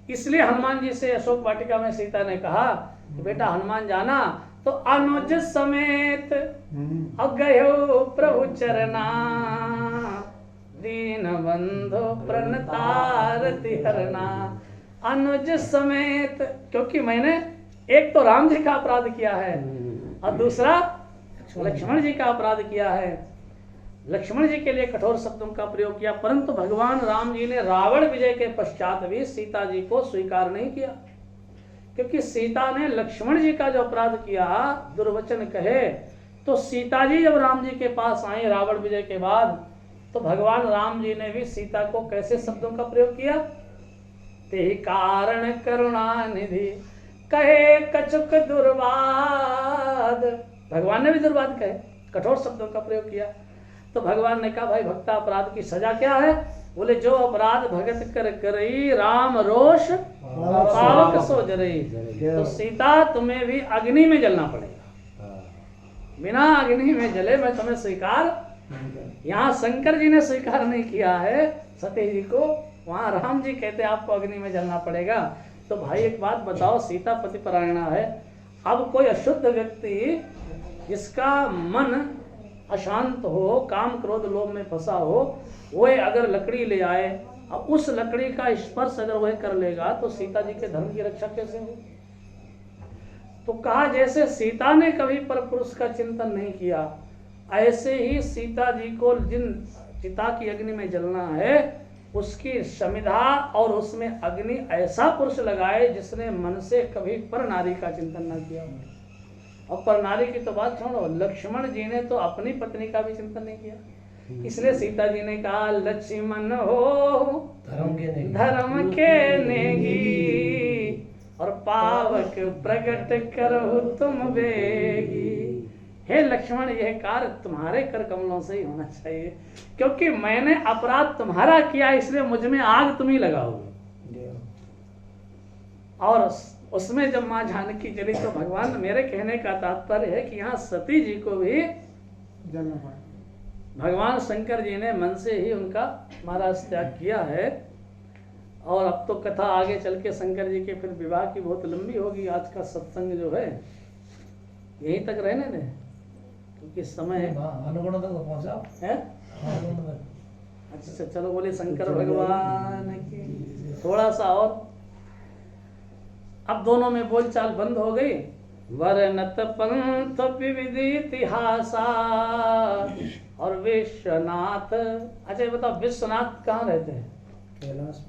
इसलिए हनुमान जी से अशोक वाटिका में सीता ने कहा कि बेटा हनुमान जाना तो अनुज समेत अगयो प्रभु चरना, दीन बंधु प्रणतारति हरना। अनुज समेत, क्योंकि मैंने एक तो राम जी का अपराध किया है और दूसरा लक्ष्मण जी का अपराध किया है। लक्ष्मण जी के लिए कठोर शब्दों का प्रयोग किया, परंतु भगवान राम जी ने रावण विजय के पश्चात भी सीता जी को स्वीकार नहीं किया, क्योंकि सीता ने लक्ष्मण जी का जो अपराध किया, दुर्वचन कहे, तो सीता जी जब राम जी के पास आई रावण विजय के बाद, तो भगवान राम जी ने भी सीता को कैसे शब्दों का प्रयोग किया, ते कारण करुणा निधि कहे कछुक दुर्वाद। भगवान ने भी दुर्वाद कहे, कठोर शब्दों का प्रयोग किया। तो भगवान ने कहा भाई भक्ता अपराध की सजा क्या है? बोले जो अपराध भगत कर करई, राम रोष पावक सो जरई। तो सीता तुम्हें भी अग्नि में जलना पड़ेगा, बिना अग्नि में जले मैं तुम्हें स्वीकार। यहाँ शंकर जी ने स्वीकार नहीं किया है सती जी को, वहां राम जी कहते आपको अग्नि में जलना पड़ेगा। तो भाई एक बात बताओ, सीता पति परायणा है, अब कोई अशुद्ध व्यक्ति जिसका मन अशांत हो, काम क्रोध लोभ में फंसा हो, वो अगर लकड़ी ले आए और उस लकड़ी का स्पर्श अगर वह कर लेगा तो सीता जी के धर्म की रक्षा कैसे हो? तो कहा जैसे सीता ने कभी परपुरुष का चिंतन नहीं किया, ऐसे ही सीता जी को जिन चिता की अग्नि में जलना है उसकी समिधा और उसमें अग्नि ऐसा पुरुष लगाए जिसने मन से कभी पर नारी का चिंतन न किया। और पर नारी की तो बात छोड़ो, लक्ष्मण जी ने तो अपनी पत्नी का भी चिंतन नहीं किया। इसलिए सीता जी ने कहा लक्ष्मण हो धर्म के नेगी और पावक प्रकट करो तुम बेगी। हे लक्ष्मण, यह कार्य तुम्हारे कर कमलों से ही होना चाहिए, क्योंकि मैंने अपराध तुम्हारा किया, इसलिए मुझ में आग तुम ही लगाओगे। और उसमें जब माँ जानकी जली तो भगवान, मेरे कहने का तात्पर्य है कि यहाँ सती जी को भी जलना पड़ा। भगवान शंकर जी ने मन से ही उनका महाराज त्याग किया है। और अब तो कथा आगे चल के शंकर जी के फिर विवाह की बहुत लंबी होगी। आज का सत्संग जो है यहीं तक रहने दें, क्योंकि समय है। अच्छा चलो, बोले शंकर भगवान की। थोड़ा सा और, अब दोनों में बोलचाल बंद हो गई। वर्णत पंथ विविध इतिहासा और विश्वनाथ। अच्छा ये बताओ, विश्वनाथ कहाँ रहते हैं? कैलाश।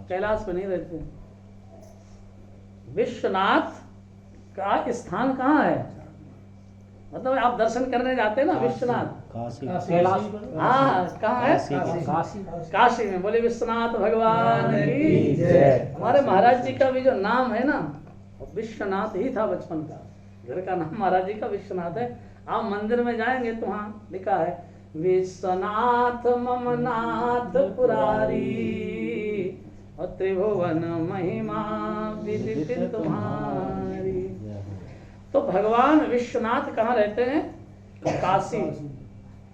कैलाश पे नहीं रहते। विश्वनाथ का स्थान कहाँ है? मतलब आप दर्शन करने जाते हैं ना विश्वनाथ, कैलाश। हाँ कहाँ है? काशी में। बोले विश्वनाथ भगवान की जय। हमारे महाराज जी का भी जो नाम है ना, विश्वनाथ ही था बचपन का। घर का नाम महाराज जी का विश्वनाथ है। आप मंदिर में जाएंगे तो वहाँ लिखा है विश्वनाथ ममनाथ पुरारी और त्रिभुवन महिमा विदित तुम्हारी। तो भगवान विश्वनाथ कहाँ रहते हैं? काशी।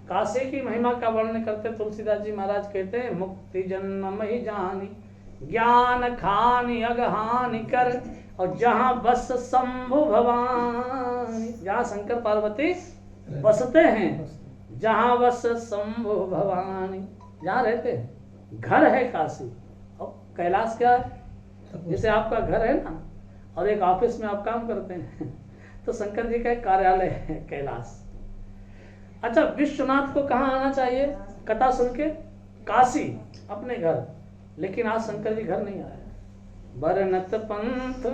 काशी की महिमा का वर्णन करते तुलसीदास जी महाराज कहते हैं मुक्ति जन्म ही जानी ज्ञान खानी अगहानि कर और जहाँ बस शंभु भवानी। जहाँ शंकर पार्वती बसते हैं, जहाँ बस शंभु भवानी, जहाँ रहते हैं। घर है काशी। और कैलाश क्या है? जैसे आपका घर है ना, और एक ऑफिस में आप काम करते हैं, तो शंकर जी का एक कार्यालय है कैलाश। अच्छा, विश्वनाथ को कहाँ आना चाहिए कथा सुन के? काशी, अपने घर। लेकिन आज शंकर जी घर नहीं आए। वर्णत पंथ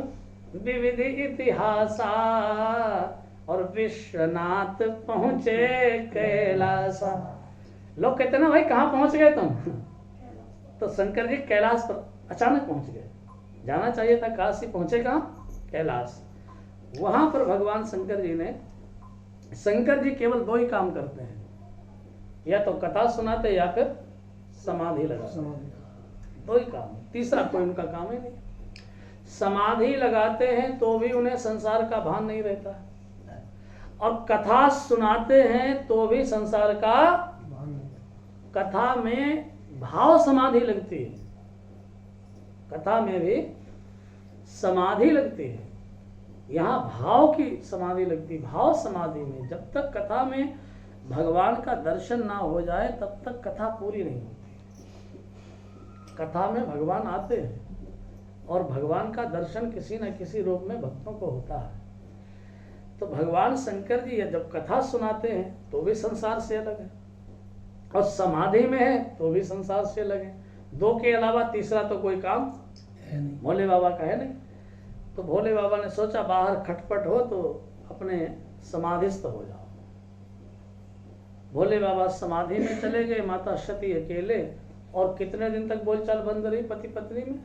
विविध इतिहासा और विश्वनाथ पहुंचे कैलासा। लोग कहते ना भाई कहाँ पहुंच गए तुम? तो शंकर जी कैलाश पर अचानक पहुंच गए। जाना चाहिए था काशी, पहुंचे कहाँ? कैलाश। वहां पर भगवान शंकर जी केवल दो ही काम करते हैं, या तो कथा सुनाते या फिर समाधि लगाते। दो ही काम, तीसरा कोई उनका काम ही नहीं। समाधि लगाते हैं तो भी उन्हें संसार का भान नहीं रहता, और कथा सुनाते हैं तो भी संसार का, कथा में भाव समाधि लगती है, कथा में भी समाधि लगती है। यहाँ भाव की समाधि लगती है। भाव समाधि में जब तक कथा में भगवान का दर्शन ना हो जाए तब तक कथा पूरी नहीं होती। कथा में भगवान आते हैं और भगवान का दर्शन किसी न किसी रूप में भक्तों को होता है। तो भगवान शंकर जी जब कथा सुनाते हैं तो भी संसार से अलग है, और समाधि में है तो भी संसार से अलग है। दो के अलावा तीसरा तो कोई काम भोले बाबा का है नहीं। तो भोले बाबा ने सोचा बाहर खटपट हो तो अपने समाधिस्थ हो जाओ। भोले बाबा समाधि में चले गए, माता सती अकेले। और कितने दिन तक बोलचाल बंद रही पति पत्नी में?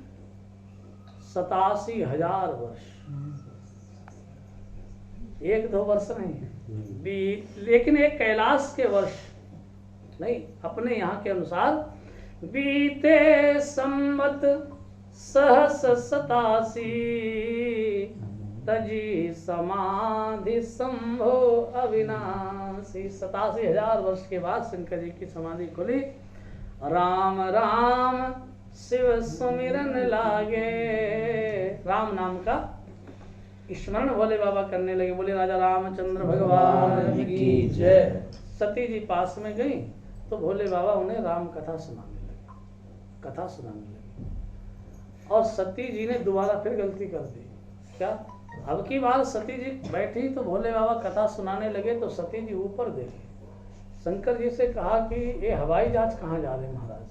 87,000 वर्ष। 1-2 वर्ष नहीं, लेकिन एक कैलाश के वर्ष नहीं, अपने यहाँ के अनुसार बीते संवत 87 तजी समाधि संभो अविनाशी। 87,000 वर्ष के बाद शंकर जी की समाधि खुली। राम राम शिव सुमिरन लागे, राम नाम का स्मरण भोले बाबा करने लगे। बोले राजा रामचंद्र भगवान की जय। सती जी पास में गई तो भोले बाबा उन्हें राम कथा सुनाने लगे, कथा सुनाने लगे। और सती जी ने दोबारा फिर गलती कर दी। क्या? अब की बार सती जी बैठी तो भोले बाबा कथा सुनाने लगे तो सती जी ऊपर देखी, शंकर जी से कहा कि ये हवाई जहाज कहाँ जा रहे महाराज?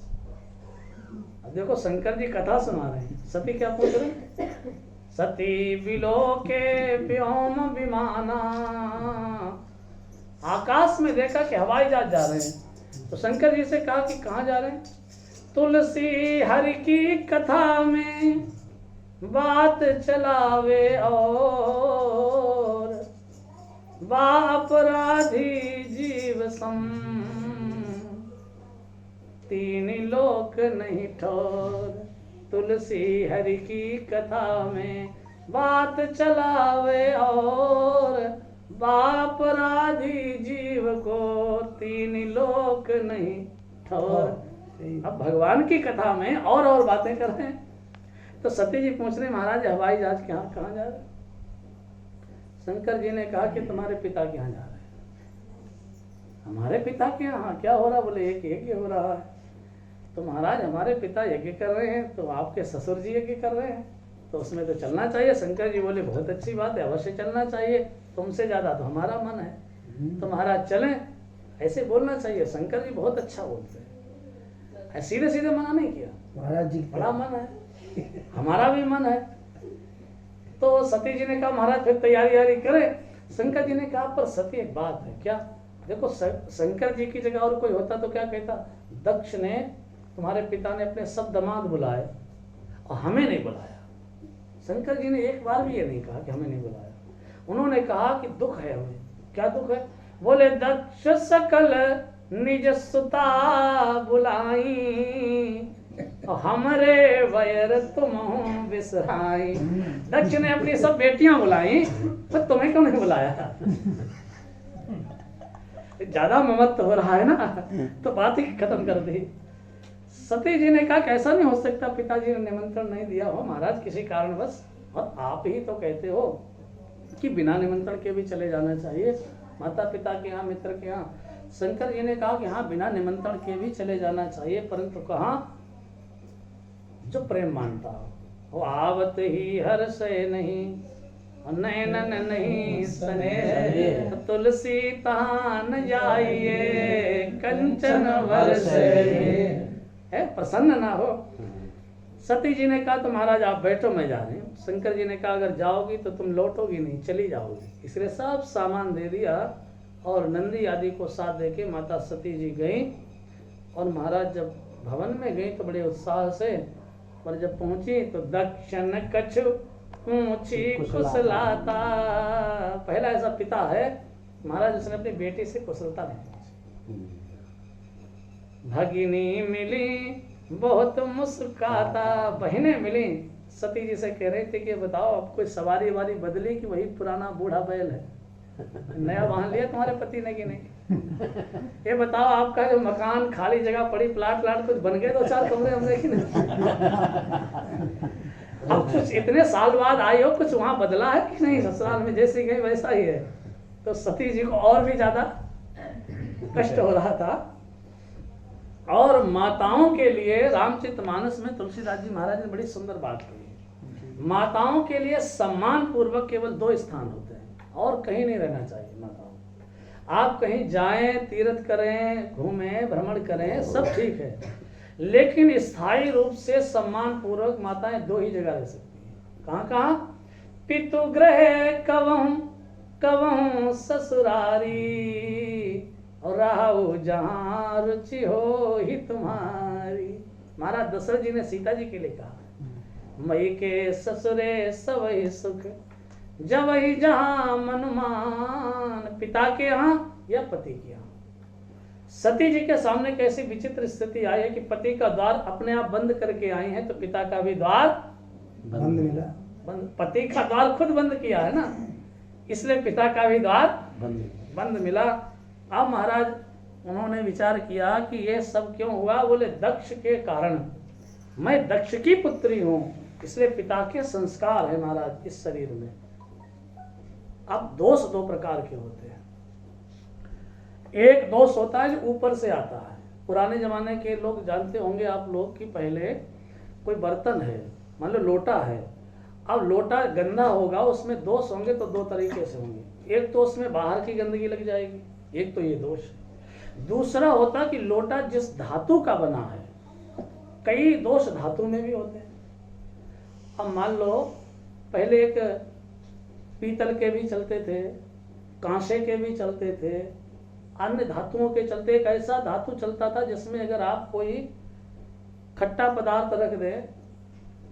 अब देखो शंकर जी कथा सुना रहे हैं, सती क्या पूछ रहे? सती बिलो के व्योम विमाना, आकाश में देखा कि हवाई जहाज जा रहे हैं। तो शंकर जी से कहा कि कहाँ जा रहे हैं? तुलसी हरि की कथा में बात चलावे और अपराधी जीव सम, तीन लोक नहीं ठोर। तुलसी हरि की कथा में बात चलावे और अपराधी जीव को तीन लोक नहीं ठोर। अब भगवान की कथा में और बातें कर रहे हैं। तो सती जी पूछ रहे महाराज हवाई जहाज कहाँ जा रहे हैं? शंकर जी ने कहा कि तुम्हारे पिता के यहाँ जा रहे हैं। हमारे पिता के यहाँ क्या हो रहा? बोले एक यज्ञ हो रहा है। तो महाराज हमारे पिता यज्ञ कर रहे हैं तो आपके ससुर जी यज्ञ कर रहे हैं तो उसमें तो चलना चाहिए। शंकर जी बोले बहुत अच्छी बात है, अवश्य चलना चाहिए, तुमसे ज्यादा तो हमारा मन है, तो महाराज चलें। ऐसे बोलना चाहिए। शंकर जी बहुत अच्छा बोलते हैं, सीधे सीधे मना नहीं किया। महाराज जी बड़ा मन है, हमारा भी मन है। तो सती जी ने कहा महाराज फिर तैयारी करें। शंकर जी ने कहा पर सती एक बात है। क्या? देखो शंकर जी की जगह और कोई होता तो क्या कहता? दक्ष ने, तुम्हारे पिता ने अपने सब दामाद बुलाए और हमें नहीं बुलाया। शंकर जी ने एक बार भी ये नहीं कहा कि हमें नहीं बुलाया। उन्होंने कहा कि दुख है हमें। क्या दुख है? बोले दक्ष सकल निज सुता बुलाई और हमरे वैर तुम बिसराई। दक्ष ने अपनी सब बेटियां बुलाई पर तुम्हें क्यों नहीं बुलाया? ज्यादा ममत्व हो रहा है ना, तो बात ही खत्म कर दी। सती जी ने कहा कैसा नहीं हो सकता, पिताजी ने निमंत्रण नहीं दिया हो महाराज किसी कारणवश, और आप ही तो कहते हो कि बिना निमंत्रण के भी चले जाना चाहिए माता पिता के यहाँ, मित्र के यहाँ। शंकर जी ने कहा कि हाँ बिना निमंत्रण के भी चले जाना चाहिए, परंतु कहाँ? जो प्रेम मानता हो। वो आवत ही हर से नहीं नैनन नहीं स्नेह, तुलसी तहाँ न जाइए कंचन वर्षे। है प्रसन्न ना हो। सती जी ने कहा तो महाराज आप बैठो, मैं जा रही हूँ। शंकर जी ने कहा अगर जाओगी तो तुम लौटोगी नहीं, चली जाओगी। इसलिए सब सामान दे दिया और नंदी आदि को साथ देके माता सती जी गई। और महाराज जब भवन में गई तो बड़े उत्साह से, पर जब पहुंची तो दक्षिण कछु ऊंची कुशलाता, पहला ऐसा पिता है महाराज उसने अपनी बेटी से कुशलता नहीं पूछी। भगिनी मिली बहुत मुस्कुराता, बहनें मिली सती जी से कह रही थी कि बताओ अब कोई सवारी वारी बदली कि वही पुराना बूढ़ा बैल है, नया वाहन लिया तुम्हारे पति ने कि नहीं? ये बताओ आपका जो मकान खाली जगह पड़ी, प्लाट कुछ बन गए, 2-4 कमरे हमने कि नहीं? अब कुछ इतने साल बाद आई हो, कुछ वहां बदला है कि नहीं? ससुराल में जैसी गई वैसा ही है। तो सती जी को और भी ज्यादा कष्ट हो रहा था। और माताओं के लिए रामचरितमानस में तुलसीदास जी महाराज ने बड़ी सुंदर बात कही। माताओं के लिए सम्मान पूर्वक केवल 2 स्थान होते हैं और कहीं नहीं रहना चाहिए। माताओं आप कहीं जाएं, तीर्थ करें, घूमें, भ्रमण करें, सब ठीक है, लेकिन स्थायी रूप से सम्मान पूर्वक माताएं 2 ही जगह रह सकती हैं। कहाँ कहाँ? पितुगृह कवहूं ससुरारी, और राहु जहाँ रुचि हो ही तुम्हारी। महाराज दशरथ जी ने सीता जी के लिए कहा, मई के ससुरे सवही सुख, जब ही जहाँ मनुमान, पिता के यहाँ या पति के यहाँ। सती जी के सामने कैसी विचित्र स्थिति आई है कि पति का द्वार अपने आप बंद करके आई है, तो पिता का भी द्वार बंद मिला, पति का द्वार खुद बंद किया है ना, इसलिए पिता का भी द्वार बंद मिला। अब महाराज उन्होंने विचार किया कि ये सब क्यों हुआ? बोले दक्ष के कारण, मैं दक्ष की पुत्री हूं, इसलिए पिता के संस्कार है महाराज इस शरीर में। अब दोष 2 प्रकार के होते हैं। एक दोष होता है जो ऊपर से आता है। पुराने जमाने के लोग जानते होंगे आप लोग कि पहले कोई बर्तन है, मान लो लोटा है, अब लोटा गंदा होगा, उसमें दोष होंगे तो 2 तरीके से होंगे। एक तो उसमें बाहर की गंदगी लग जाएगी, एक तो ये दोष है। दूसरा होता कि लोटा जिस धातु का बना है, कई दोष धातु में भी होते हैं। अब मान लो पहले एक पीतल के भी चलते थे, कांसे के भी चलते थे, अन्य धातुओं के चलते। एक ऐसा धातु चलता था जिसमें अगर आप कोई खट्टा पदार्थ रख दे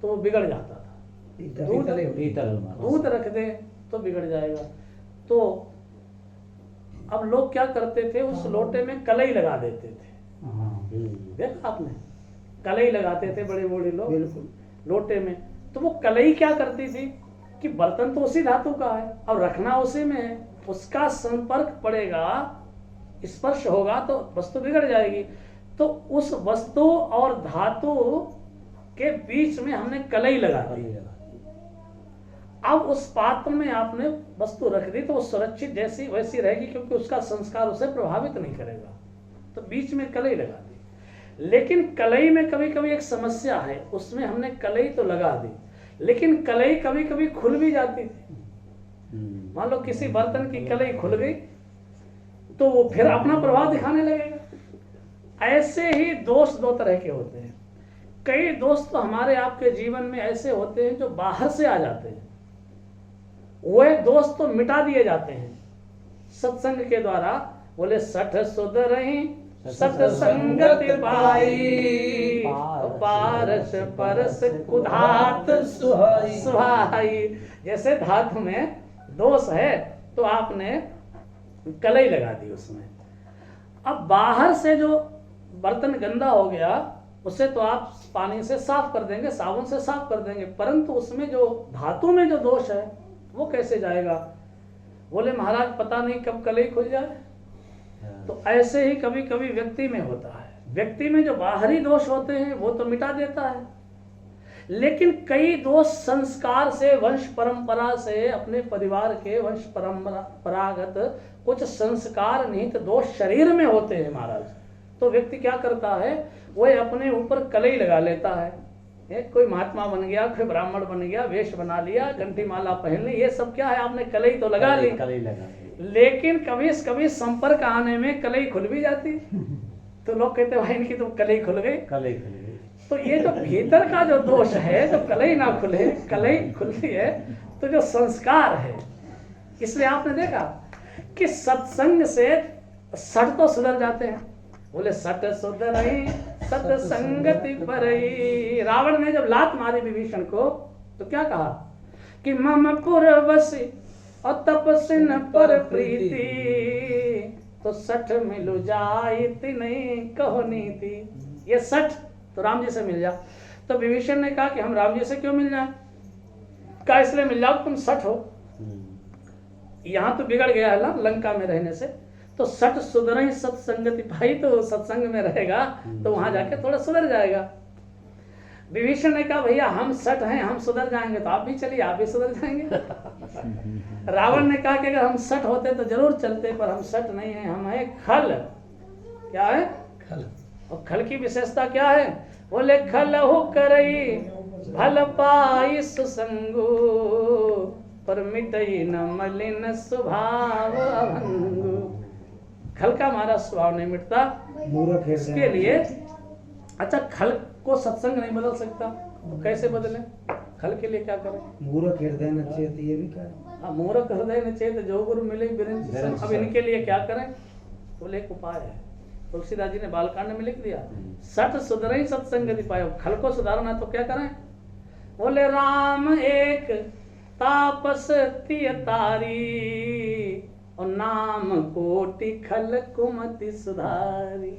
तो वो बिगड़ जाता था। दूध रख दे तो बिगड़ जाएगा। तो अब लोग क्या करते थे, उस लोटे में कलई लगा देते थे। देखा आपने? कलई लगाते थे बड़े बूढ़े लोग लोटे में। तो वो कलई क्या करती थी कि बर्तन तो उसी धातु का है, अब रखना उसी में है, उसका संपर्क पड़ेगा, स्पर्श होगा तो वस्तु बिगड़ जाएगी। तो उस वस्तु और धातु के बीच में हमने कलई लगा दी। अब उस पात्र में आपने वस्तु रख दी तो वो सुरक्षित जैसी वैसी रहेगी, क्योंकि उसका संस्कार उसे प्रभावित नहीं करेगा। तो बीच में कलई लगा दी। लेकिन कलई में कभी कभी एक समस्या है, उसमें हमने कलई तो लगा दी, लेकिन कलई कभी कभी खुल भी जाती थी। मान लो किसी बर्तन की कलई खुल गई तो वो फिर अपना प्रभाव दिखाने लगेगा। ऐसे ही दोष 2 तरह के होते हैं। कई दोष तो हमारे आपके जीवन में ऐसे होते हैं जो बाहर से आ जाते हैं, वह दोष तो मिटा दिए जाते हैं सत्संग के द्वारा। बोले सठ सुध रही सत्संगति पाई, पारस परस कुधात सुहाई। जैसे धातु में दोष है तो आपने कलई लगा दी उसमें। अब बाहर से जो बर्तन गंदा हो गया उसे तो आप पानी से साफ कर देंगे, साबुन से साफ कर देंगे, परंतु उसमें जो धातु में जो दोष है वो कैसे जाएगा? बोले महाराज पता नहीं कब कलई खुल जाए। तो ऐसे ही कभी कभी व्यक्ति में होता है। व्यक्ति में जो बाहरी दोष होते हैं वो तो मिटा देता है, लेकिन कई दोष संस्कार से, वंश परंपरा से, अपने परिवार के वंश परंपरागत कुछ संस्कार निहित दोष शरीर में होते हैं महाराज। तो व्यक्ति क्या करता है, वह अपने ऊपर कलई लगा लेता है। कोई महात्मा बन गया, कोई ब्राह्मण बन गया, वेश बना लिया, घंटी माला पहन ली, ये सब क्या है, आपने कलई तो लगा ली, लेकिन कभी कभी संपर्क आने में कलई खुल भी जाती। तो लोग कहते भाई इनकी तो कलई खुल गई। तो ये जो भीतर का जो दोष है, जो कलई ना खुले, कलई खुलती है तो जो संस्कार है, इसलिए आपने देखा कि सत्संग से सट तो सुधर जाते हैं। बोले सट सुधरई सत्संगति परई। रावण ने जब लात मारी विभीषण को तो क्या कहा कि मम पुरवसी और तपस्विन पर प्रीति, तो सठ मिलु जाई नहीं कहो नीति। ये सठ तो राम जी से मिल जा। तो विभीषण ने कहा कि हम राम जी से क्यों मिल जाए? क्या इसलिए मिल जाओ तुम सठ हो। यहाँ तो बिगड़ गया है ना लंका में रहने से, तो सठ सुधरई सत्संगति पाई, तो सत्संग में रहेगा तो वहां जाके थोड़ा सुधर जाएगा। विभीषण ने कहा भैया हम सठ हैं, हम सुधर जाएंगे, तो आप भी चलिए, आप भी सुधर जाएंगे। रावण ने कहा कि अगर हम सठ होते तो जरूर चलते, पर हम सठ नहीं हैं, हम हैं खल। क्या है? खल। और खल की विशेषता क्या है? बोले खल हो करई भल पाई सुसंगु, पर मिटई न मलिन स्वभाव अभंगु। खल का हमारा स्वभाव नहीं मिटता, मूर्ख है इसके लिए अच्छा खल को सत्संग नहीं बदल सकता, तो कैसे बदले? खल के लिए क्या करें? मूर्ख हृदय न चेत, ये भी कहा। मूर्ख हृदय न चेत जो गुरु मिले बिरंच सम। अब इनके लिए क्या करें? बोले एक उपाय है, तुलसीदास जी ने बालकांड में लिख दिया, सठ सुधरई सत्संगति पायो। खल को सुधारना तो क्या करें? बोले राम एक तापस तिय तारी, और नाम कोटि खल कुमति सुधारी।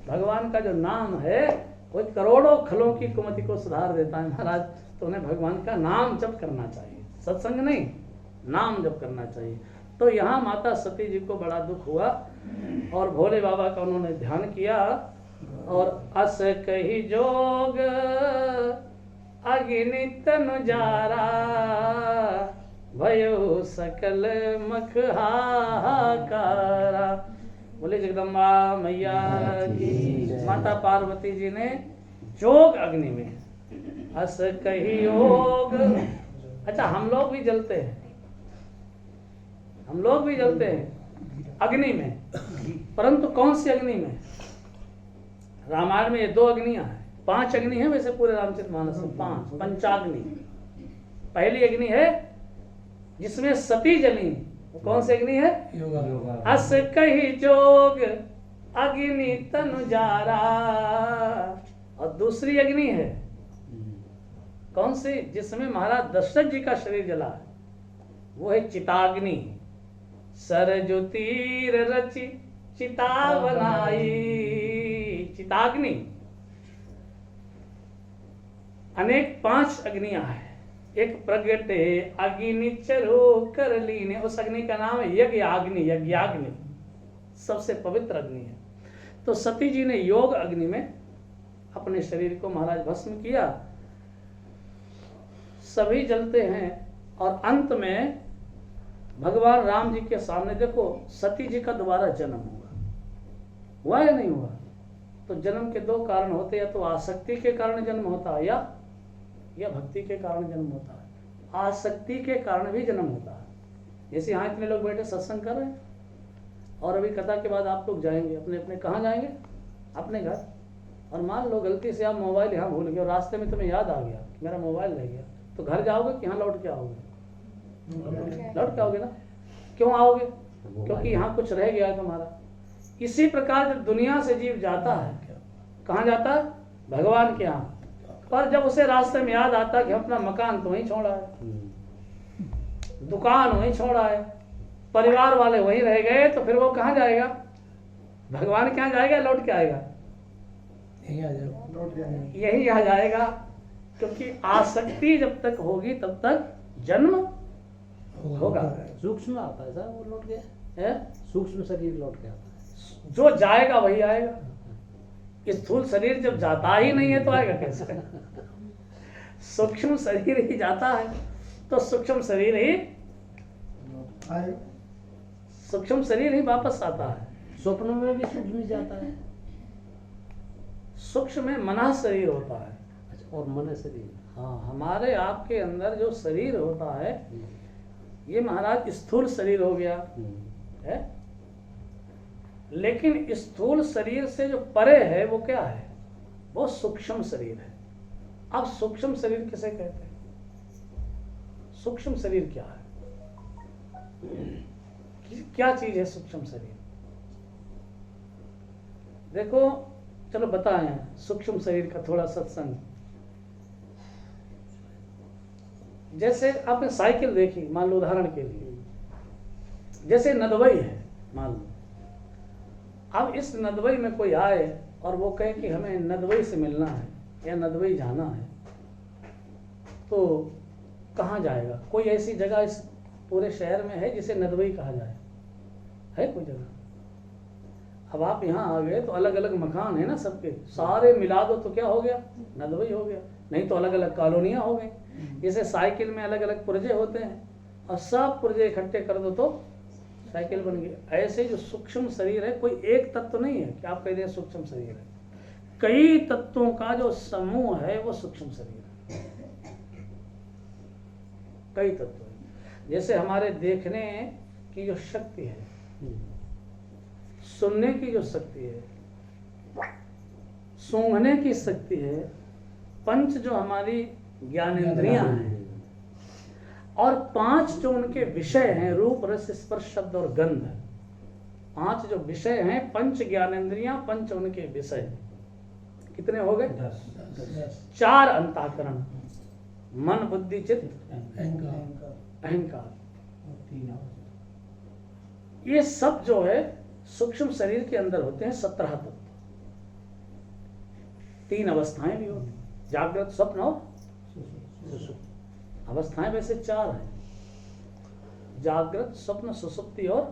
भगवान का जो नाम है वो करोड़ों खलों की कुमति को सुधार देता है महाराज। तो उन्हें भगवान का नाम जप करना चाहिए, सत्संग नहीं, नाम जप करना चाहिए। तो यहाँ माता सती जी को बड़ा दुख हुआ और भोले बाबा का उन्होंने ध्यान किया, और अस कही जोग अग्नि तनु जारा, भयो सकल मख हाहाकारा। बोले जगदम्बा मैया की। माता पार्वती जी ने जोग अग्नि में अस कही योग। अच्छा हम लोग भी जलते हैं, हम लोग भी जलते हैं अग्नि में, परंतु कौन सी अग्नि में? रामायण में ये 2 अग्नियां हैं, 5 अग्नि है वैसे पूरे रामचरितमानस में, 5 पंचाग्नि। पहली अग्नि है जिसमें सती जली, वो कौन सी अग्नि है? योगा। अस कही जोग अग्नि तनु जारा। और दूसरी अग्नि है कौन सी? जिसमें महाराज दशरथ जी का शरीर जला है, वो है चिताग्नि। सरजु तीर रचि चिता बनाई। चिताग्नि अनेक 5 अग्नियां हैं। एक प्रगटे अग्नि चरो कर लीने, उस अग्नि का नाम है यज्ञ अग्नि। यज्ञाग्नि सबसे पवित्र अग्नि है। तो सती जी ने योग अग्नि में अपने शरीर को महाराज भस्म किया। सभी जलते हैं और अंत में भगवान राम जी के सामने देखो सती जी का दोबारा जन्म हुआ या नहीं हुआ? तो जन्म के 2 कारण होते, या तो आसक्ति के कारण जन्म होता है या भक्ति के कारण जन्म होता है। आसक्ति के कारण भी जन्म होता है। जैसे यहाँ इतने लोग बैठे सत्संग कर रहे हैं और अभी कथा के बाद आप लोग जाएंगे अपने अपने, कहाँ जाएंगे? अपने घर। और मान लो गलती से आप मोबाइल यहाँ भूल गए और रास्ते में तुम्हें याद आ गया कि मेरा मोबाइल रह गया, तो घर जाओगे कि यहाँ लौट के आओगे? लौट के आओगे ना। क्यों आओगे? क्योंकि यहाँ कुछ रह गया है तुम्हारा। इसी प्रकार जब दुनिया से जीव जाता है, कहाँ जाता है? भगवान के यहाँ। पर जब उसे रास्ते में याद आता है कि अपना मकान तो वहीं छोड़ा है, दुकान वहीं छोड़ा है, परिवार वाले वहीं रह गए, तो फिर वो कहाँ जाएगा? भगवान के यहाँ जाएगा, लौट के आएगा? यहीं आ जाओ, लौट जाएंगे। यही आ जाएगा। क्योंकि आसक्ति जब तक होगी तब तक जन्म होगा। सूक्ष्म आता है सर, वो लौट गया है? सूक्ष्म शरीर लौट के आता है। जो जाएगा वही आएगा। स्थूल शरीर जब जाता ही नहीं है तो आएगा कैसे? सूक्ष्म शरीर ही जाता है, तो सूक्ष्म शरीर ही आए सूक्ष्म शरीर ही वापस आता है। स्वप्न में भी सूक्ष्म ही जाता है। सूक्ष्म में मना शरीर होता है। अच्छा, और मन शरीर। हाँ, हमारे आपके अंदर जो शरीर होता है ये महाराज स्थूल शरीर हो गया है, लेकिन स्थूल शरीर से जो परे है वो क्या है? वो सूक्ष्म शरीर है। अब सूक्ष्म शरीर किसे कहते हैं? सूक्ष्म शरीर क्या है? क्या चीज है सूक्ष्म शरीर? देखो, चलो बताएं सूक्ष्म शरीर का थोड़ा सत्संग। जैसे आपने साइकिल देखी, मान लो उदाहरण के लिए, जैसे नदवई है मान लो। अब इस नदवई में कोई आए और वो कहे कि हमें नदवई से मिलना है या नदवई जाना है, तो कहाँ जाएगा? कोई ऐसी जगह इस पूरे शहर में है जिसे नदवई कहा जाए? है कोई जगह? अब आप यहाँ आ गए तो अलग अलग मकान है ना सबके, सारे मिला दो तो क्या हो गया? नदवई हो गया। नहीं तो अलग अलग कॉलोनियाँ हो गई। जैसे साइकिल में अलग अलग पुर्जे होते हैं और सब पुर्जे इकट्ठे कर दो तो साइकिल बन गई। ऐसे जो सूक्ष्म शरीर है, कोई एक तत्व नहीं है कि आप कह दें सूक्ष्म शरीर है। कई तत्वों का जो समूह है वो सूक्ष्म शरीर है। कई तत्व है। जैसे हमारे देखने की जो शक्ति है, सुनने की जो शक्ति है, सूंघने की शक्ति है, पंच जो हमारी ज्ञानेंद्रियां हैं, और 5 जो उनके विषय हैं, रूप रस स्पर्श शब्द और गंध। 5 जो विषय हैं, पंच ज्ञानेंद्रियां, 5 उनके विषय। कितने हो गए? 10। 4 अंतःकरण, मन बुद्धि चित्त अहंकार। ये सब जो है सूक्ष्म शरीर के अंदर होते हैं। 17 तत्व। 3 अवस्थाएं भी होती, जागृत, स्वप्न और सुषुप्ति। अवस्थाएं वैसे 4 हैं, जागृत, स्वप्न, सुषुप्ति और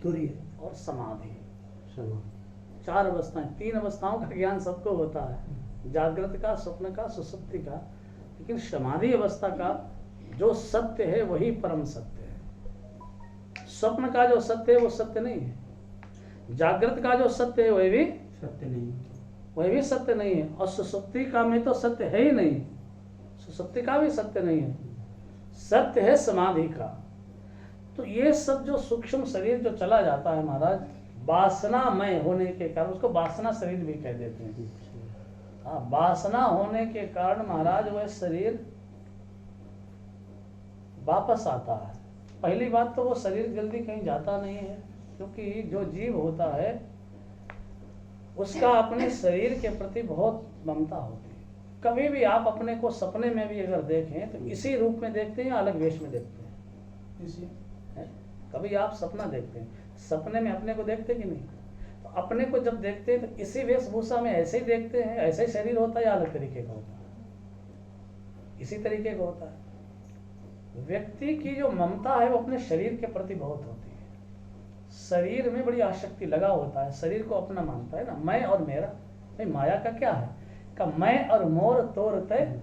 तुरीय और समाधि। 4 अवस्थाएं। 3 अवस्थाओं का ज्ञान सबको होता है, जागृत का, स्वप्न का, सुषुप्ति का। लेकिन समाधि अवस्था का जो सत्य है वही परम सत्य है। स्वप्न का जो सत्य है वो सत्य नहीं है। जागृत का जो सत्य है वह भी सत्य नहीं, वह भी सत्य नहीं है। और सुषुप्ति का में तो सत्य है ही नहीं, सुषुप्ति का भी सत्य नहीं है। सत्य है समाधि का। तो ये सब जो सूक्ष्म शरीर जो चला जाता है महाराज, वासनामय होने के कारण, उसको वासना शरीर भी कह देते हैं। हाँ, वासना होने के कारण महाराज वह शरीर वापस आता है। पहली बात तो वो शरीर जल्दी कहीं जाता नहीं है, क्योंकि जो जीव होता है उसका अपने शरीर के प्रति बहुत ममता होती है। कभी भी आप अपने को सपने में भी अगर देखें तो इसी रूप में देखते हैं या अलग वेश में देखते हैं? इसी है? कभी आप सपना देखते हैं, सपने में अपने को देखते कि नहीं? तो अपने को जब देखते हैं तो इसी वेशभूषा में ऐसे ही देखते हैं, ऐसा ही शरीर होता है या अलग तरीके का होता है? इसी तरीके का होता है। व्यक्ति की जो ममता है वो अपने शरीर के प्रति बहुत होती है। शरीर में बड़ी आसक्ति लगा होता है, शरीर को अपना मानता है ना, मैं और मेरा। भाई माया का क्या है? का मैं और मोर तोर तय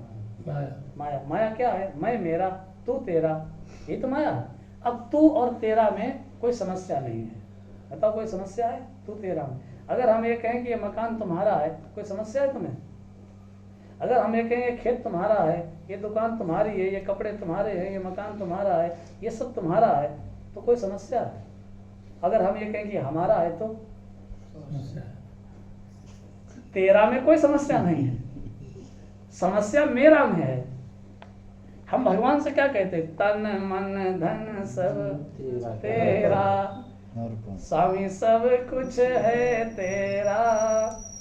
माया। माया क्या है? मैं मेरा, तू तेरा, ये तो माया है। अब तू और तेरा में कोई समस्या नहीं है। बताओ कोई समस्या है तू तेरा में? अगर हम ये कहें कि ये मकान तुम्हारा है, कोई समस्या है तुम्हें? अगर हम ये कहें ये खेत तुम्हारा है, ये दुकान तुम्हारी है, ये कपड़े तुम्हारे हैं, ये मकान तुम्हारा है, ये सब तुम्हारा है, तो कोई समस्या है? अगर हम ये कहें कि हमारा है तो तेरा में कोई समस्या नहीं है, समस्या मेरा में है। हम भगवान से क्या कहते? तन मन धन सब तेरा, स्वामी सब कुछ है तेरा,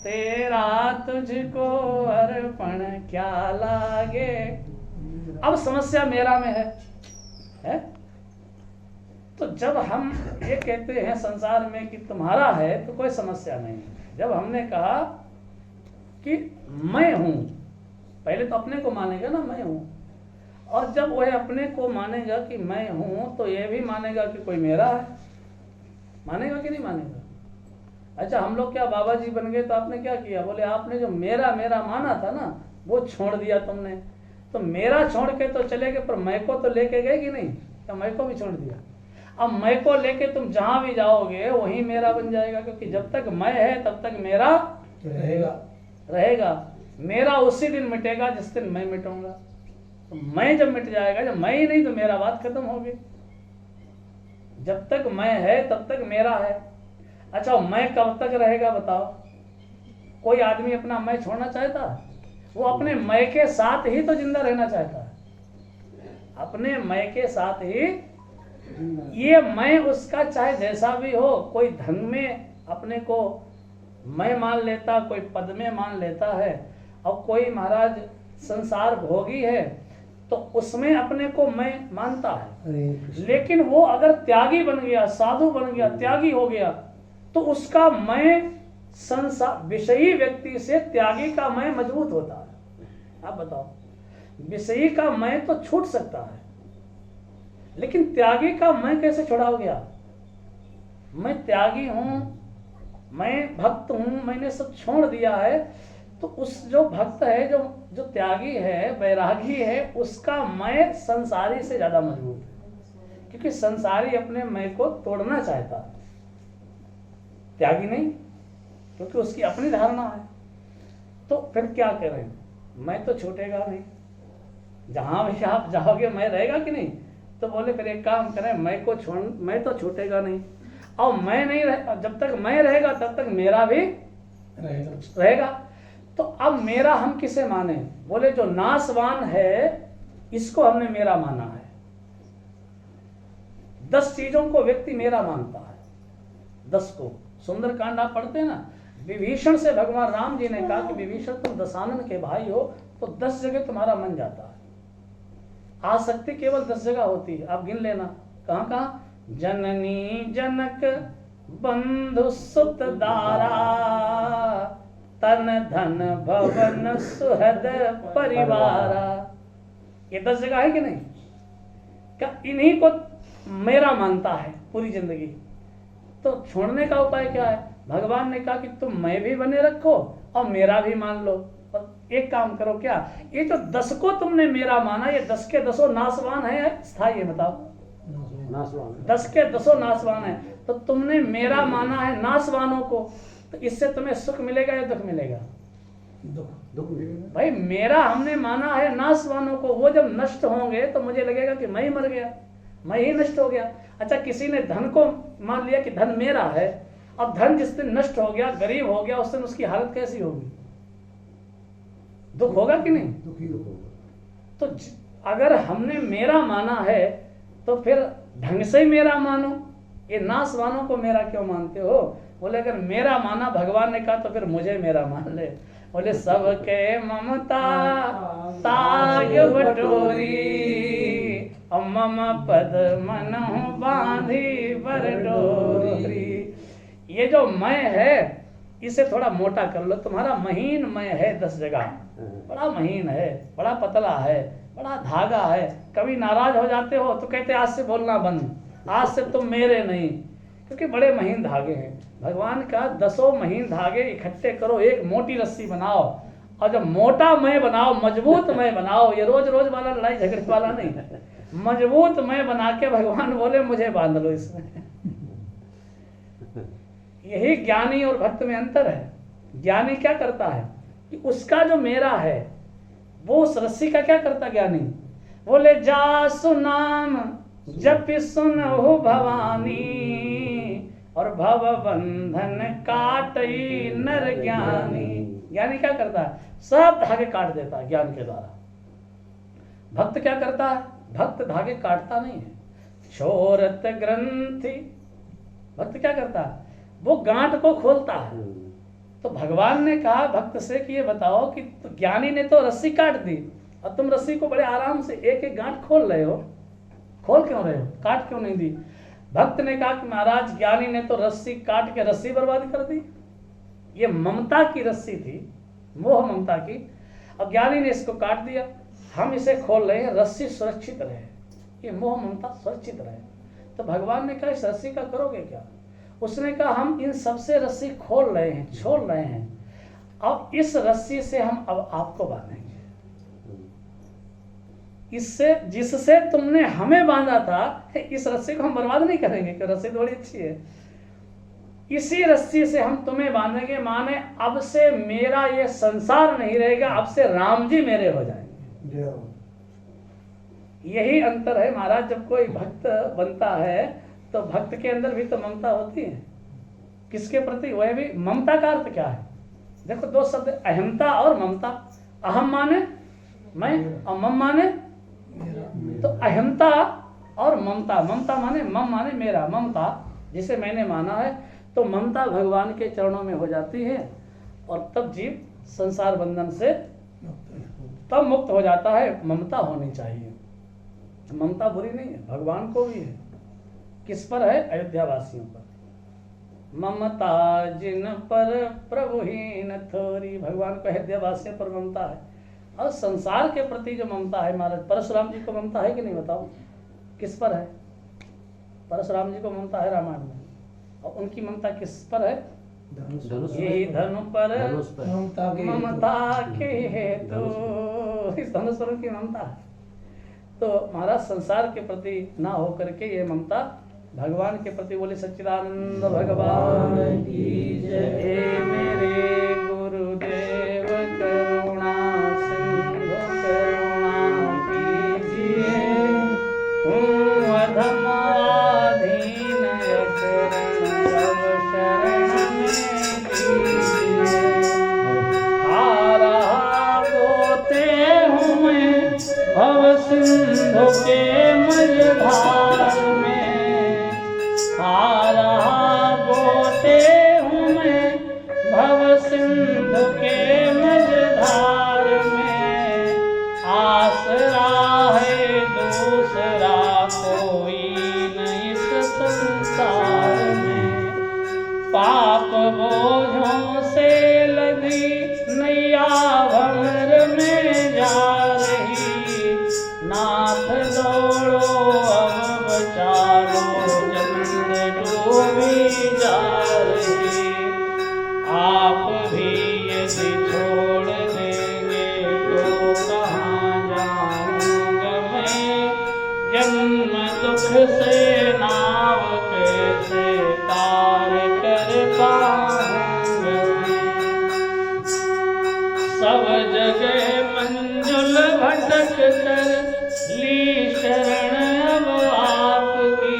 तेरा तुझको अर्पण क्या लागे। अब समस्या मेरा में है? तो जब हम ये कहते हैं संसार में कि तुम्हारा है तो कोई समस्या नहीं है। जब हमने कहा कि मैं हूं, पहले तो अपने को मानेगा ना मैं हूं, और जब वह अपने को मानेगा कि मैं हूं तो यह भी मानेगा कि कोई मेरा है। मानेगा कि नहीं मानेगा? अच्छा, हम लोग क्या बाबा जी बन गए तो आपने क्या किया? बोले आपने जो मेरा मेरा माना था ना वो छोड़ दिया तुमने। तो मेरा छोड़ के तो चले गए, पर मैं को तो लेके गए कि नहीं? तो मैं को भी छोड़ दिया। अब मैं को लेके तुम जहां भी जाओगे वही मेरा बन जाएगा, क्योंकि जब तक मैं है तब तक मेरा रहेगा। मेरा उसी दिन मिटेगा जिस दिन मैं मिटूंगा। तो मैं जब मिट जाएगा, जब मैं ही नहीं तो मेरा बात खत्म होगी। जब तक मैं है तब तक मेरा है। अच्छा, मैं कब तक रहेगा बताओ? कोई आदमी अपना मैं छोड़ना चाहता है? वो अपने मैं के साथ ही तो जिंदा रहना चाहता है, अपने मैं के साथ ही। ये मैं उसका चाहे जैसा भी हो, कोई धन में अपने को मैं मान लेता, कोई पद में मान लेता है, और कोई महाराज संसार भोगी है तो उसमें अपने को मैं मानता है। हरे कृष्ण। लेकिन वो अगर त्यागी बन गया, साधु बन गया, त्यागी हो गया, तो उसका मैं संसार विषयी व्यक्ति से त्यागी का मैं मजबूत होता है। आप बताओ, विषयी का मैं तो छूट सकता है, लेकिन त्यागी का मैं कैसे छुड़ाओगे आप? मैं त्यागी हूं, मैं भक्त हूं, मैंने सब छोड़ दिया है, तो उस जो भक्त है, जो त्यागी है, वैरागी है, उसका मैं संसारी से ज्यादा मजबूत है, क्योंकि संसारी अपने मैं को तोड़ना चाहता है, त्यागी नहीं, क्योंकि उसकी अपनी धारणा है। तो फिर क्या करें? मैं तो छूटेगा नहीं, जहां भी आप जाओगे मैं रहेगा कि नहीं? तो बोले फिर एक काम करें, मैं तो छूटेगा नहीं, और मैं नहीं रहे, जब तक मैं रहेगा तब तक मेरा भी रहेगा। तो अब मेरा हम किसे माने? बोले जो नाशवान है इसको हमने मेरा माना है। 10 चीजों को व्यक्ति मेरा मानता है, 10 को। सुंदरकांड आप पढ़ते हैं ना, विभीषण से भगवान राम जी ने कहा कि विभीषण तुम दशानन के भाई हो, तो 10 जगह तुम्हारा मन जाता है। आसक्ति केवल 10 जगह होती है, आप गिन लेना कहाँ कहाँ। जननी जनक बंधु सुत दारा, तन धन भवन सुहृद परिवारा। ये 10 जगह है कि नहीं? क्या इन्हीं को मेरा मानता है पूरी जिंदगी? तो छोड़ने का उपाय क्या है? भगवान ने कहा कि तुम मैं भी बने रखो और मेरा भी मान लो। और एक काम करो, क्या ये जो 10 को तुमने मेरा माना, ये 10 के 10 नाशवान है स्थायी है? बताओ, नाशवान 10 के 10 नाशवान है, तो तुमने मेरा माना है नाशवानों को, तो इससे तुम्हें सुख मिलेगा या दुख मिलेगा? दुख मिलेगा। भाई मेरा हमने माना है नाशवानों को, वो जब नष्ट होंगे तो मुझे लगेगा कि मैं ही मर गया, मैं ही नष्ट हो गया। अच्छा, किसी ने धन को मान लिया कि धन मेरा है, अब धन जिस दिन नष्ट हो गया, गरीब हो गया, उस दिन उसकी हालत कैसी होगी? दुख होगा कि नहीं? दुखी होगा। तो अगर हमने मेरा माना है तो फिर ढंग से ही मेरा मानो, ये नाशवानों को मेरा क्यों मानते हो? बोले अगर मेरा माना भगवान ने कहा तो फिर मुझे मेरा मान ले। बोले सबके ममता ताग बटोरी, मम पद मनहु बांधी बरडोरी। ये जो मैं है इसे थोड़ा मोटा कर लो। तुम्हारा महीन मैं है 10 जगह, बड़ा महीन है, बड़ा पतला है, बड़ा धागा है। कभी नाराज हो जाते हो तो कहते आज से बोलना बंद, आज से तुम मेरे नहीं, क्योंकि बड़े महीन धागे हैं। भगवान का 10 महीन धागे इकट्ठे करो, एक मोटी रस्सी बनाओ, और जब मोटा मैं बनाओ, मजबूत मैं बनाओ, ये रोज रोज वाला लड़ाई झगड़े वाला नहीं, मजबूत मैं बना के भगवान बोले मुझे बांध लो इसमें। यही ज्ञानी और भक्त में अंतर है। ज्ञानी क्या करता है कि उसका जो मेरा है वो उस रस्सी का क्या करता ज्ञानी? बोले जा सुनाम जप सुन हो भवानी, और भव बंधन काटई नर ज्ञानी। ज्ञानी क्या करता है? सब धागे काट देता है ज्ञान के द्वारा। भक्त क्या करता है? भक्त धागे काटता नहीं है, छोरत ग्रंथि। भक्त क्या करता है? वो गांठ को खोलता है। तो भगवान ने कहा भक्त से कि ये बताओ कि तो ज्ञानी ने तो रस्सी काट दी और तुम रस्सी को बड़े आराम से एक एक गांठ खोल रहे हो, खोल क्यों रहे हो? काट क्यों नहीं दी? भक्त ने कहा कि महाराज ज्ञानी ने तो रस्सी काट के रस्सी बर्बाद कर दी। ये ममता की रस्सी थी, मोह ममता की, अब ज्ञानी ने इसको काट दिया, हम इसे खोल रहे हैं, रस्सी सुरक्षित रहे, ये मोह ममता सुरक्षित रहे। तो भगवान ने कहा इस रस्सी का करोगे क्या? उसने कहा हम इन सबसे रस्सी खोल रहे हैं, छोड़ रहे हैं, अब इस रस्सी से हम अब आपको बांधेंगे। इससे जिससे तुमने हमें बांधा था, इस रस्सी को हम बर्बाद नहीं करेंगे, क्योंकि रस्सी तो बड़ी अच्छी है। इसी रस्सी से हम तुम्हें बांधेंगे, माने अब से मेरा ये संसार नहीं रहेगा, अब से राम जी मेरे हो जाएंगे। यही अंतर है महाराज। जब कोई भक्त बनता है तो भक्त के अंदर भी तो ममता होती है। किसके प्रति? वह भी ममता का अर्थ क्या है? देखो दो शब्द, अहमता और ममता। अहम माने मैं और मम माने, तो अहमता और ममता, ममता माने मम माने मेरा, ममता जिसे मैंने माना है, तो ममता भगवान के चरणों में हो जाती है और तब जीव संसार बंधन से तब मुक्त हो जाता है। ममता होनी चाहिए, ममता बुरी नहीं है, भगवान को भी है। किस पर है? अयोध्या वासियों पर। ममता जिन पर प्रभु ही न थोरी, भगवान को अयोध्या वासियों पर ममता है। और संसार के प्रति जो ममता है महाराज, परशुराम जी को ममता है कि नहीं बताओ? किस पर है? परशुराम जी को ममता है रामायण में, और उनकी ममता किस पर है? यही धनु पर ममता के हेतु, इस धनुष पर उनकी ममता है। तो महाराज संसार के प्रति ना हो करके ये ममता भगवान के प्रति। बोले सच्चिदानंद भगवान की जय। हे मेरे गुरुदेव करुणा सिंधु करुणा कीजिए, अधमाधीन शरण अब शरण में लीजिए। हारा गोते हूँ मैं भव सिंधु के मझधार में, हारा गोते हूँ मैं भव सिंधु के मझधार में। आसरा है दूसरा कोई नहीं इस संसार में, पाप बोझों से लदी नैया भंवर में जा रही। नाथ दौड़ो अब बचा लो, जन्नत डूबी जा रही। आप भी यदि छोड़ देंगे तो कहाँ जाऊंगा मैं, जन्म दुख से नाव कैसे तार कर पाऊंगा मैं। सब जगह मंजुल भटक कर ली शरण अब आपकी,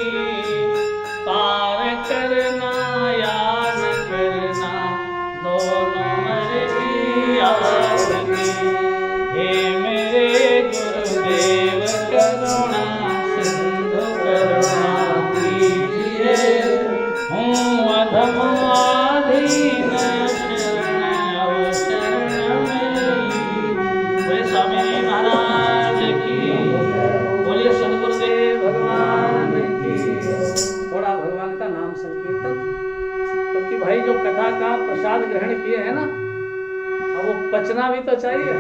पार करना या न करना दोनों मर्जी आपकी। हे मेरे गुरुदेव करुणा सिंधु करुणा कीजिए, हूँ अधमाधीन शरण अब शरण में। बोले स्वामी महाराज की, बोलिए सदगुरुदेव भगवान की। थोड़ा भगवान का नाम संकीर्तन, क्योंकि भाई जो कथा का प्रसाद ग्रहण किए हैं ना, अब वो पचना भी तो चाहिए।